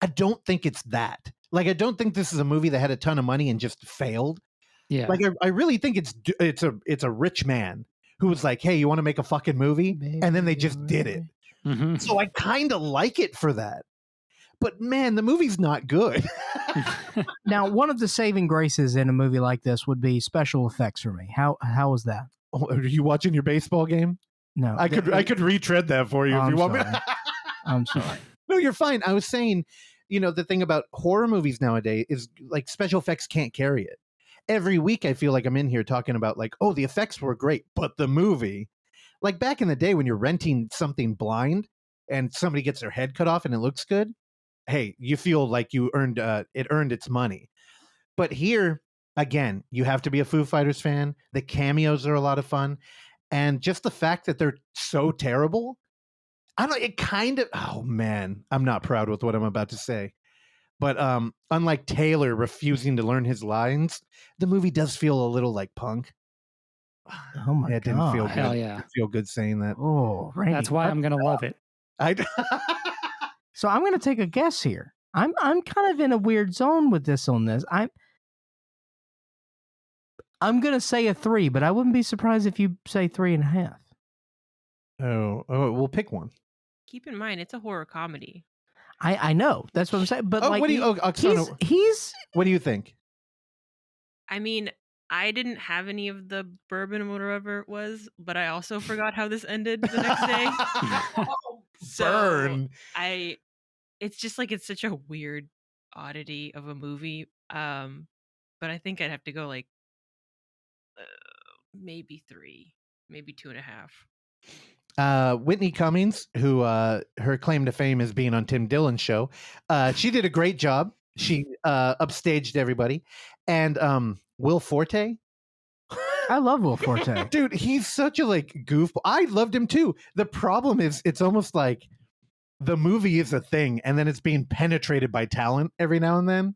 [SPEAKER 2] I don't think it's that. Like, I don't think this is a movie that had a ton of money and just failed.
[SPEAKER 4] Yeah.
[SPEAKER 2] Like, I really think it's a rich man who was like, hey, you want to make a fucking movie? And then they just did it.
[SPEAKER 4] Mm-hmm.
[SPEAKER 2] So I kind of like it for that. But man, the movie's not good.
[SPEAKER 1] Now, one of the saving graces in a movie like this would be special effects for me. How was that?
[SPEAKER 2] Oh, are you watching your baseball game?
[SPEAKER 1] No.
[SPEAKER 2] I could retread that for you if you want me.
[SPEAKER 1] I'm sorry.
[SPEAKER 2] No, you're fine. I was saying, the thing about horror movies nowadays is like special effects can't carry it. Every week I feel like I'm in here talking about like, oh, the effects were great, but the movie, like back in the day when you're renting something blind and somebody gets their head cut off and it looks good, hey, you feel like you earned its money. But here, again, you have to be a Foo Fighters fan. The cameos are a lot of fun. And just the fact that they're so terrible, I don't know, it kind of, oh man, I'm not proud with what I'm about to say. But unlike Taylor refusing to learn his lines, the movie does feel a little like Punk.
[SPEAKER 1] Oh my
[SPEAKER 2] It didn't feel
[SPEAKER 1] God.
[SPEAKER 2] good.
[SPEAKER 4] Hell yeah.
[SPEAKER 2] It didn't feel good saying that.
[SPEAKER 1] Oh, Randy.
[SPEAKER 4] That's why I'm going to love it.
[SPEAKER 1] So I'm going to take a guess here. I'm kind of in a weird zone with this on this. I'm going to say a 3, but I wouldn't be surprised if you say 3.5.
[SPEAKER 2] Oh, we'll pick one.
[SPEAKER 3] Keep in mind, it's a horror comedy.
[SPEAKER 1] I know. That's what I'm saying. But
[SPEAKER 2] Oh,
[SPEAKER 1] like,
[SPEAKER 2] what do you? Oksana,
[SPEAKER 1] he's
[SPEAKER 2] what do you think?
[SPEAKER 3] I mean, I didn't have any of the bourbon or whatever it was, but I also forgot how this ended the next day. So
[SPEAKER 2] Burn.
[SPEAKER 3] It's just like it's such a weird oddity of a movie. But I think I'd have to go like maybe 3, maybe 2.5.
[SPEAKER 2] Whitney Cummings, who her claim to fame is being on Tim Dillon's show, she did a great job. She upstaged everybody, and Will Forte.
[SPEAKER 1] I love Will Forte.
[SPEAKER 2] Dude, he's such a like goofball. I loved him too. The problem is, it's almost like the movie is a thing, and then it's being penetrated by talent every now and then.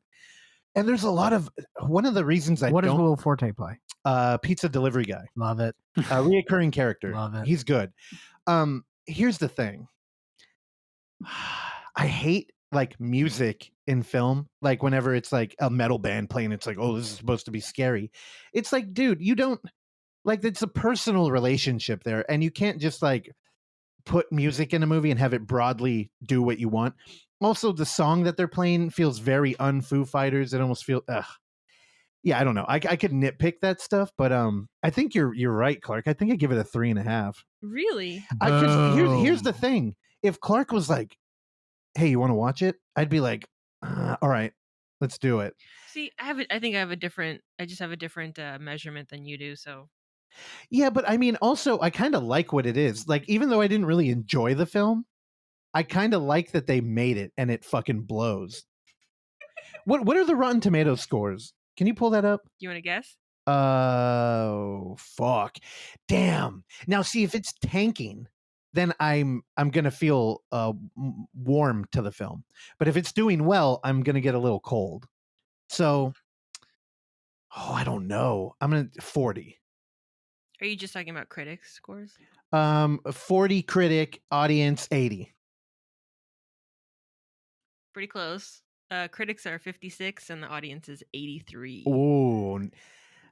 [SPEAKER 2] And there's a lot of one of the reasons
[SPEAKER 1] What does Will Forte play?
[SPEAKER 2] Pizza delivery guy.
[SPEAKER 1] Love it.
[SPEAKER 2] A reoccurring character.
[SPEAKER 1] Love it.
[SPEAKER 2] He's good. Here's the thing. I hate like music in film. Like whenever it's like a metal band playing, it's like, oh, this is supposed to be scary. It's like, dude, you don't like, it's a personal relationship there, and you can't just like put music in a movie and have it broadly do what you want. Also, the song that they're playing feels very un-Foo Fighters. It almost feels, yeah, I don't know. I could nitpick that stuff, but I think you're right, Clark. I think I give it a 3.5.
[SPEAKER 3] Really?
[SPEAKER 2] Because here's the thing: if Clark was like, "Hey, you want to watch it?" I'd be like, "All right, let's do it."
[SPEAKER 3] See, I think I have a different. I just have a different measurement than you do. So
[SPEAKER 2] Yeah, but I mean, also, I kind of like what it is. Like, even though I didn't really enjoy the film, I kind of like that they made it, and it fucking blows. What are the Rotten Tomatoes scores? Can you pull that up?
[SPEAKER 3] you want to guess?
[SPEAKER 2] Oh, fuck. Damn. Now see, if it's tanking, then I'm gonna feel warm to the film. But if it's doing well, I'm gonna get a little cold. So I don't know. I'm gonna 40.
[SPEAKER 3] Are you just talking about critics scores?
[SPEAKER 2] 40 critic, audience 80.
[SPEAKER 3] Pretty close. Critics are 56 and the audience is 83.
[SPEAKER 2] Ooh.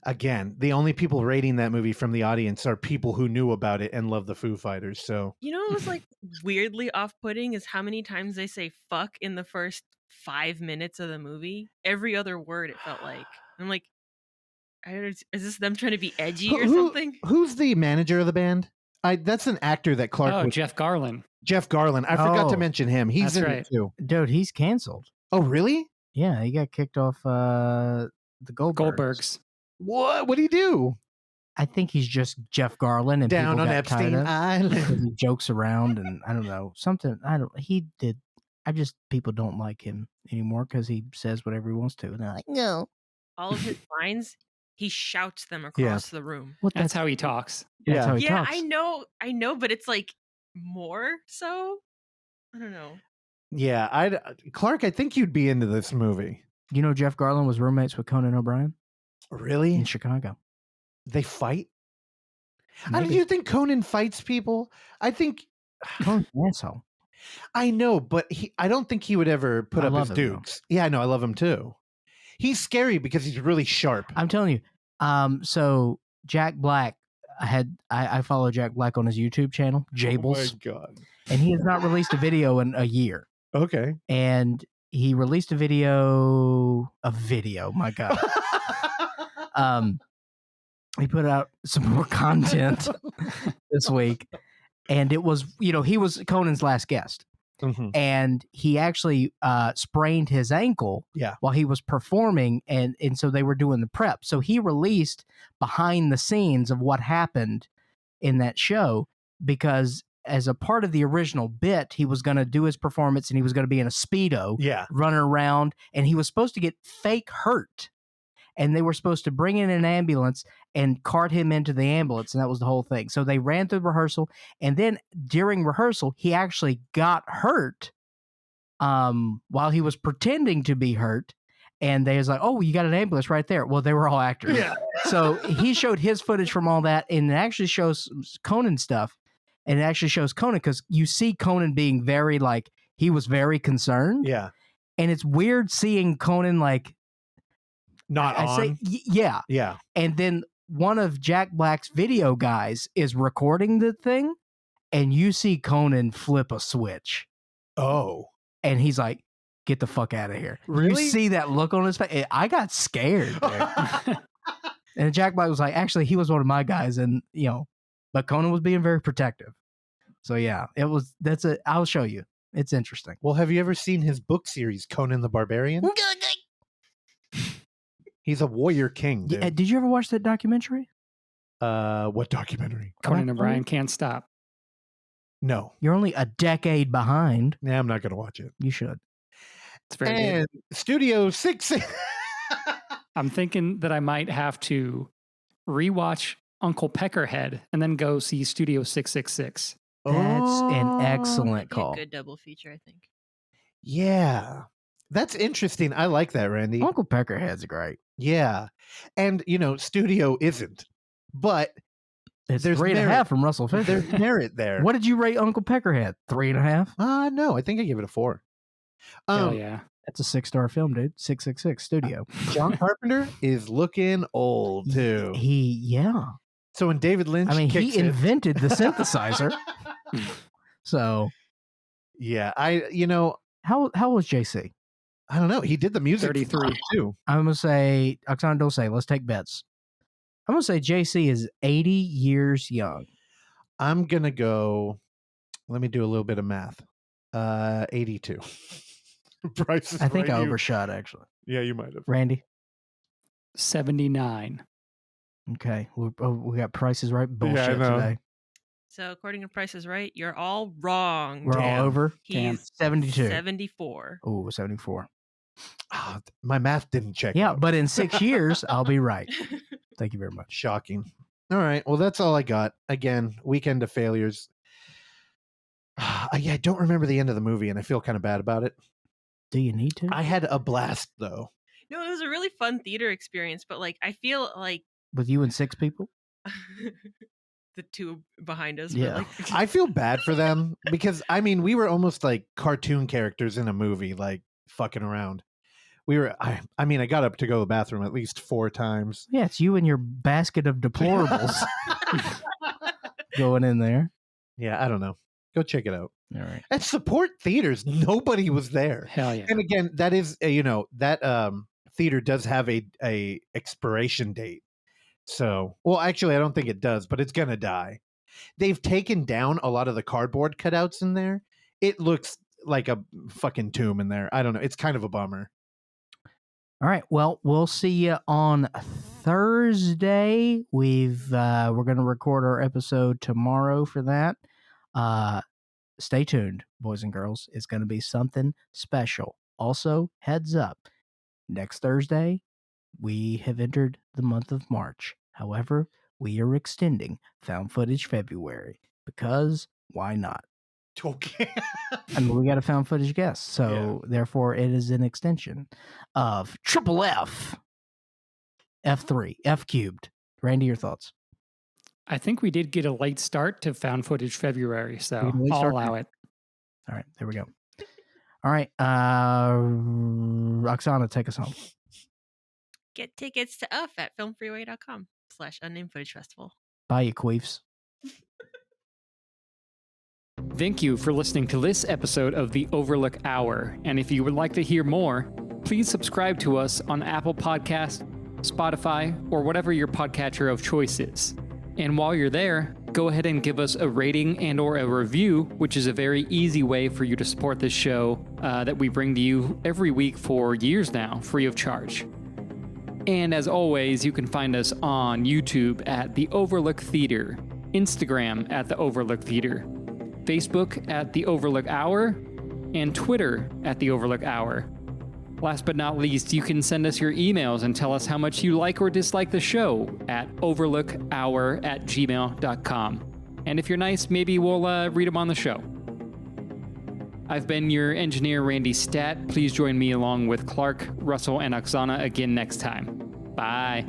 [SPEAKER 2] Again, the only people rating that movie from the audience are people who knew about it and love the Foo Fighters. So
[SPEAKER 3] You know what was like weirdly off-putting is how many times they say fuck in the first 5 minutes of the movie. Every other word it felt like. I'm like, is this them trying to be edgy or something?
[SPEAKER 2] Who's the manager of the band? That's an actor that Clark.
[SPEAKER 4] Oh, Jeff Garland.
[SPEAKER 2] Jeff Garland. I forgot to
[SPEAKER 1] Oh,
[SPEAKER 2] mention him. He's
[SPEAKER 4] that's
[SPEAKER 2] in
[SPEAKER 4] right.
[SPEAKER 2] it too.
[SPEAKER 1] Dude, he's canceled.
[SPEAKER 2] Oh, really?
[SPEAKER 1] Yeah, he got kicked off the
[SPEAKER 4] Goldbergs.
[SPEAKER 2] What? What do you do?
[SPEAKER 1] I think he's just Jeff Garland and
[SPEAKER 2] Down
[SPEAKER 1] people
[SPEAKER 2] on
[SPEAKER 1] got tired
[SPEAKER 2] Epstein
[SPEAKER 1] of it.
[SPEAKER 2] Island.
[SPEAKER 1] He jokes around and I don't know something. He did. People don't like him anymore because he says whatever he wants to, and they're like, no.
[SPEAKER 3] All of his lines, he shouts them across the room.
[SPEAKER 1] What?
[SPEAKER 4] That's how he talks.
[SPEAKER 1] That's
[SPEAKER 2] Yeah.
[SPEAKER 1] how he
[SPEAKER 3] Yeah,
[SPEAKER 1] talks.
[SPEAKER 3] I know, but it's like more so. I don't know.
[SPEAKER 2] Yeah, Clark, I think you'd be into this movie.
[SPEAKER 1] You know, Jeff Garland was roommates with Conan O'Brien
[SPEAKER 2] Really?
[SPEAKER 1] in Chicago.
[SPEAKER 2] They fight? How
[SPEAKER 1] Maybe.
[SPEAKER 2] do you think Conan fights people? I think
[SPEAKER 1] Conan's an asshole.
[SPEAKER 2] I know, but I don't think he would ever put
[SPEAKER 1] I
[SPEAKER 2] up his
[SPEAKER 1] love him, though.
[SPEAKER 2] dukes. Yeah, I know. I love him too. He's scary because he's really sharp.
[SPEAKER 1] I'm telling you. So Jack Black, I follow Jack Black on his YouTube channel, Jables,
[SPEAKER 2] God.
[SPEAKER 1] and he has not released a video in a year.
[SPEAKER 2] Okay.
[SPEAKER 1] And he released a video. My God. He put out some more content this week, and it was, he was Conan's last guest, and he actually sprained his ankle while he was performing, and so they were doing the prep. So he released behind the scenes of what happened in that show, because as a part of the original bit, he was going to do his performance and he was going to be in a Speedo running around, and he was supposed to get fake hurt. And they were supposed to bring in an ambulance and cart him into the ambulance. And that was the whole thing. So they ran through rehearsal. And then during rehearsal, he actually got hurt while he was pretending to be hurt. And they was like, oh, you got an ambulance right there. Well, they were all actors.
[SPEAKER 2] Yeah.
[SPEAKER 1] So he showed his footage from all that, and it actually shows Conan stuff. And it actually shows Conan because you see Conan being very, like, he was very concerned.
[SPEAKER 2] Yeah.
[SPEAKER 1] And it's weird seeing Conan, like,
[SPEAKER 2] Not on.
[SPEAKER 1] Yeah.
[SPEAKER 2] Yeah.
[SPEAKER 1] And then one of Jack Black's video guys is recording the thing, and you see Conan flip a switch.
[SPEAKER 2] Oh.
[SPEAKER 1] And he's like, get the fuck out of here.
[SPEAKER 2] Really?
[SPEAKER 1] You see that look on his face? I got scared. And Jack Black was like, actually, he was one of my guys. And, but Conan was being very protective. So, yeah, I'll show you. It's interesting.
[SPEAKER 2] Well, have you ever seen his book series, Conan the Barbarian? He's a warrior king, dude.
[SPEAKER 1] Yeah, did you ever watch that documentary?
[SPEAKER 2] What documentary?
[SPEAKER 4] Conan O'Brien Can't Stop.
[SPEAKER 2] No.
[SPEAKER 1] You're only a decade behind.
[SPEAKER 2] Nah, I'm not going to watch it.
[SPEAKER 1] You should.
[SPEAKER 4] It's very good.
[SPEAKER 2] And Studio 6.
[SPEAKER 4] I'm thinking that I might have to rewatch Uncle Peckerhead and then go see Studio 666.
[SPEAKER 1] That's an excellent
[SPEAKER 3] That'd be
[SPEAKER 1] call.
[SPEAKER 3] a good double feature, I think.
[SPEAKER 2] Yeah. That's interesting. I like that, Randy.
[SPEAKER 1] Uncle Peckerhead's great.
[SPEAKER 2] Yeah. And, Studio isn't. But
[SPEAKER 1] It's
[SPEAKER 2] there's
[SPEAKER 1] 3.5
[SPEAKER 2] merit.
[SPEAKER 1] from Russell Fisher.
[SPEAKER 2] There's merit there.
[SPEAKER 1] What did you rate Uncle Peckerhead? 3.5?
[SPEAKER 2] No, I think I give it a 4.
[SPEAKER 4] Hell yeah.
[SPEAKER 1] That's a 6-star film, dude. 666 Studio.
[SPEAKER 2] John Carpenter is looking old, too.
[SPEAKER 1] Yeah.
[SPEAKER 2] So when David Lynch
[SPEAKER 1] I mean,
[SPEAKER 2] kicks
[SPEAKER 1] he invented the synthesizer. So,
[SPEAKER 2] Yeah,
[SPEAKER 1] how was JC?
[SPEAKER 2] I don't know. He did the music
[SPEAKER 4] 33.
[SPEAKER 2] too.
[SPEAKER 1] I'm going to say, Oksana, don't say, let's take bets. I'm going to say JC is 80 years young.
[SPEAKER 2] I'm going to go, let me do a little bit of math. 82. Price is
[SPEAKER 1] I think
[SPEAKER 2] Right,
[SPEAKER 1] I
[SPEAKER 2] you-
[SPEAKER 1] overshot, actually.
[SPEAKER 2] Yeah, you might have.
[SPEAKER 1] Randy?
[SPEAKER 4] 79.
[SPEAKER 1] Okay. We got prices right bullshit
[SPEAKER 2] know.
[SPEAKER 1] today.
[SPEAKER 3] So according to Price is Right, you're all wrong.
[SPEAKER 1] We're
[SPEAKER 2] Damn.
[SPEAKER 1] all over.
[SPEAKER 4] Damn.
[SPEAKER 3] He's
[SPEAKER 1] 72.
[SPEAKER 3] 74.
[SPEAKER 1] Oh, 74.
[SPEAKER 2] Ah, my math didn't check.
[SPEAKER 1] Yeah,
[SPEAKER 2] out.
[SPEAKER 1] but in 6 years, I'll be right. Thank you very much.
[SPEAKER 2] Shocking. All right. Well, that's all I got. Again, weekend of failures. I don't remember the end of the movie, and I feel kind of bad about it.
[SPEAKER 1] Do you need to?
[SPEAKER 2] I had a blast, though.
[SPEAKER 3] No, it was a really fun theater experience, but I feel like
[SPEAKER 1] With you and 6 people?
[SPEAKER 3] the two behind us.
[SPEAKER 1] Yeah.
[SPEAKER 3] But
[SPEAKER 2] I feel bad for them because, we were almost like cartoon characters in a movie, like fucking around. We were, I got up to go to the bathroom at least 4 times.
[SPEAKER 1] Yeah, it's you and your basket of deplorables going in there.
[SPEAKER 2] Yeah, I don't know. Go check it out.
[SPEAKER 1] All right.
[SPEAKER 2] At support theaters, nobody was there.
[SPEAKER 4] Hell yeah.
[SPEAKER 2] And again, that is, that theater does have a expiration date. So, well, actually, I don't think it does, but it's going to die. They've taken down a lot of the cardboard cutouts in there. It looks like a fucking tomb in there. I don't know. It's kind of a bummer.
[SPEAKER 1] All right. Well, we'll see you on Thursday. We're going to record our episode tomorrow for that. Stay tuned, boys and girls. It's going to be something special. Also, heads up, next Thursday, we have entered the month of March. However, we are extending Found Footage February because why not?
[SPEAKER 2] Okay.
[SPEAKER 1] I mean, we got a found footage guest, so therefore it is an extension of Triple F, F3, F cubed. Randy, your thoughts?
[SPEAKER 4] I think we did get a late start to Found Footage February, so
[SPEAKER 1] We
[SPEAKER 4] I'll
[SPEAKER 1] start
[SPEAKER 4] allow it.
[SPEAKER 1] All right, there we go. All right, Oksana, take us home.
[SPEAKER 3] get tickets to UF at filmfreeway.com/unnamed footage festival.
[SPEAKER 1] Bye, you queefs.
[SPEAKER 4] Thank you for listening to this episode of the Overlook Hour. And if you would like to hear more, please subscribe to us on Apple Podcasts, Spotify, or whatever your podcatcher of choice is. And while you're there, go ahead and give us a rating and or a review, which is a very easy way for you to support this show that we bring to you every week for years now, free of charge. And as always, you can find us on YouTube at The Overlook Theater, Instagram at The Overlook Theater, Facebook at The Overlook Hour, and Twitter at The Overlook Hour. Last but not least, you can send us your emails and tell us how much you like or dislike the show at overlookhour@gmail.com. And if you're nice, maybe we'll read them on the show. I've been your engineer, Randy Stat. Please join me along with Clark, Russell, and Oksana again next time. Bye.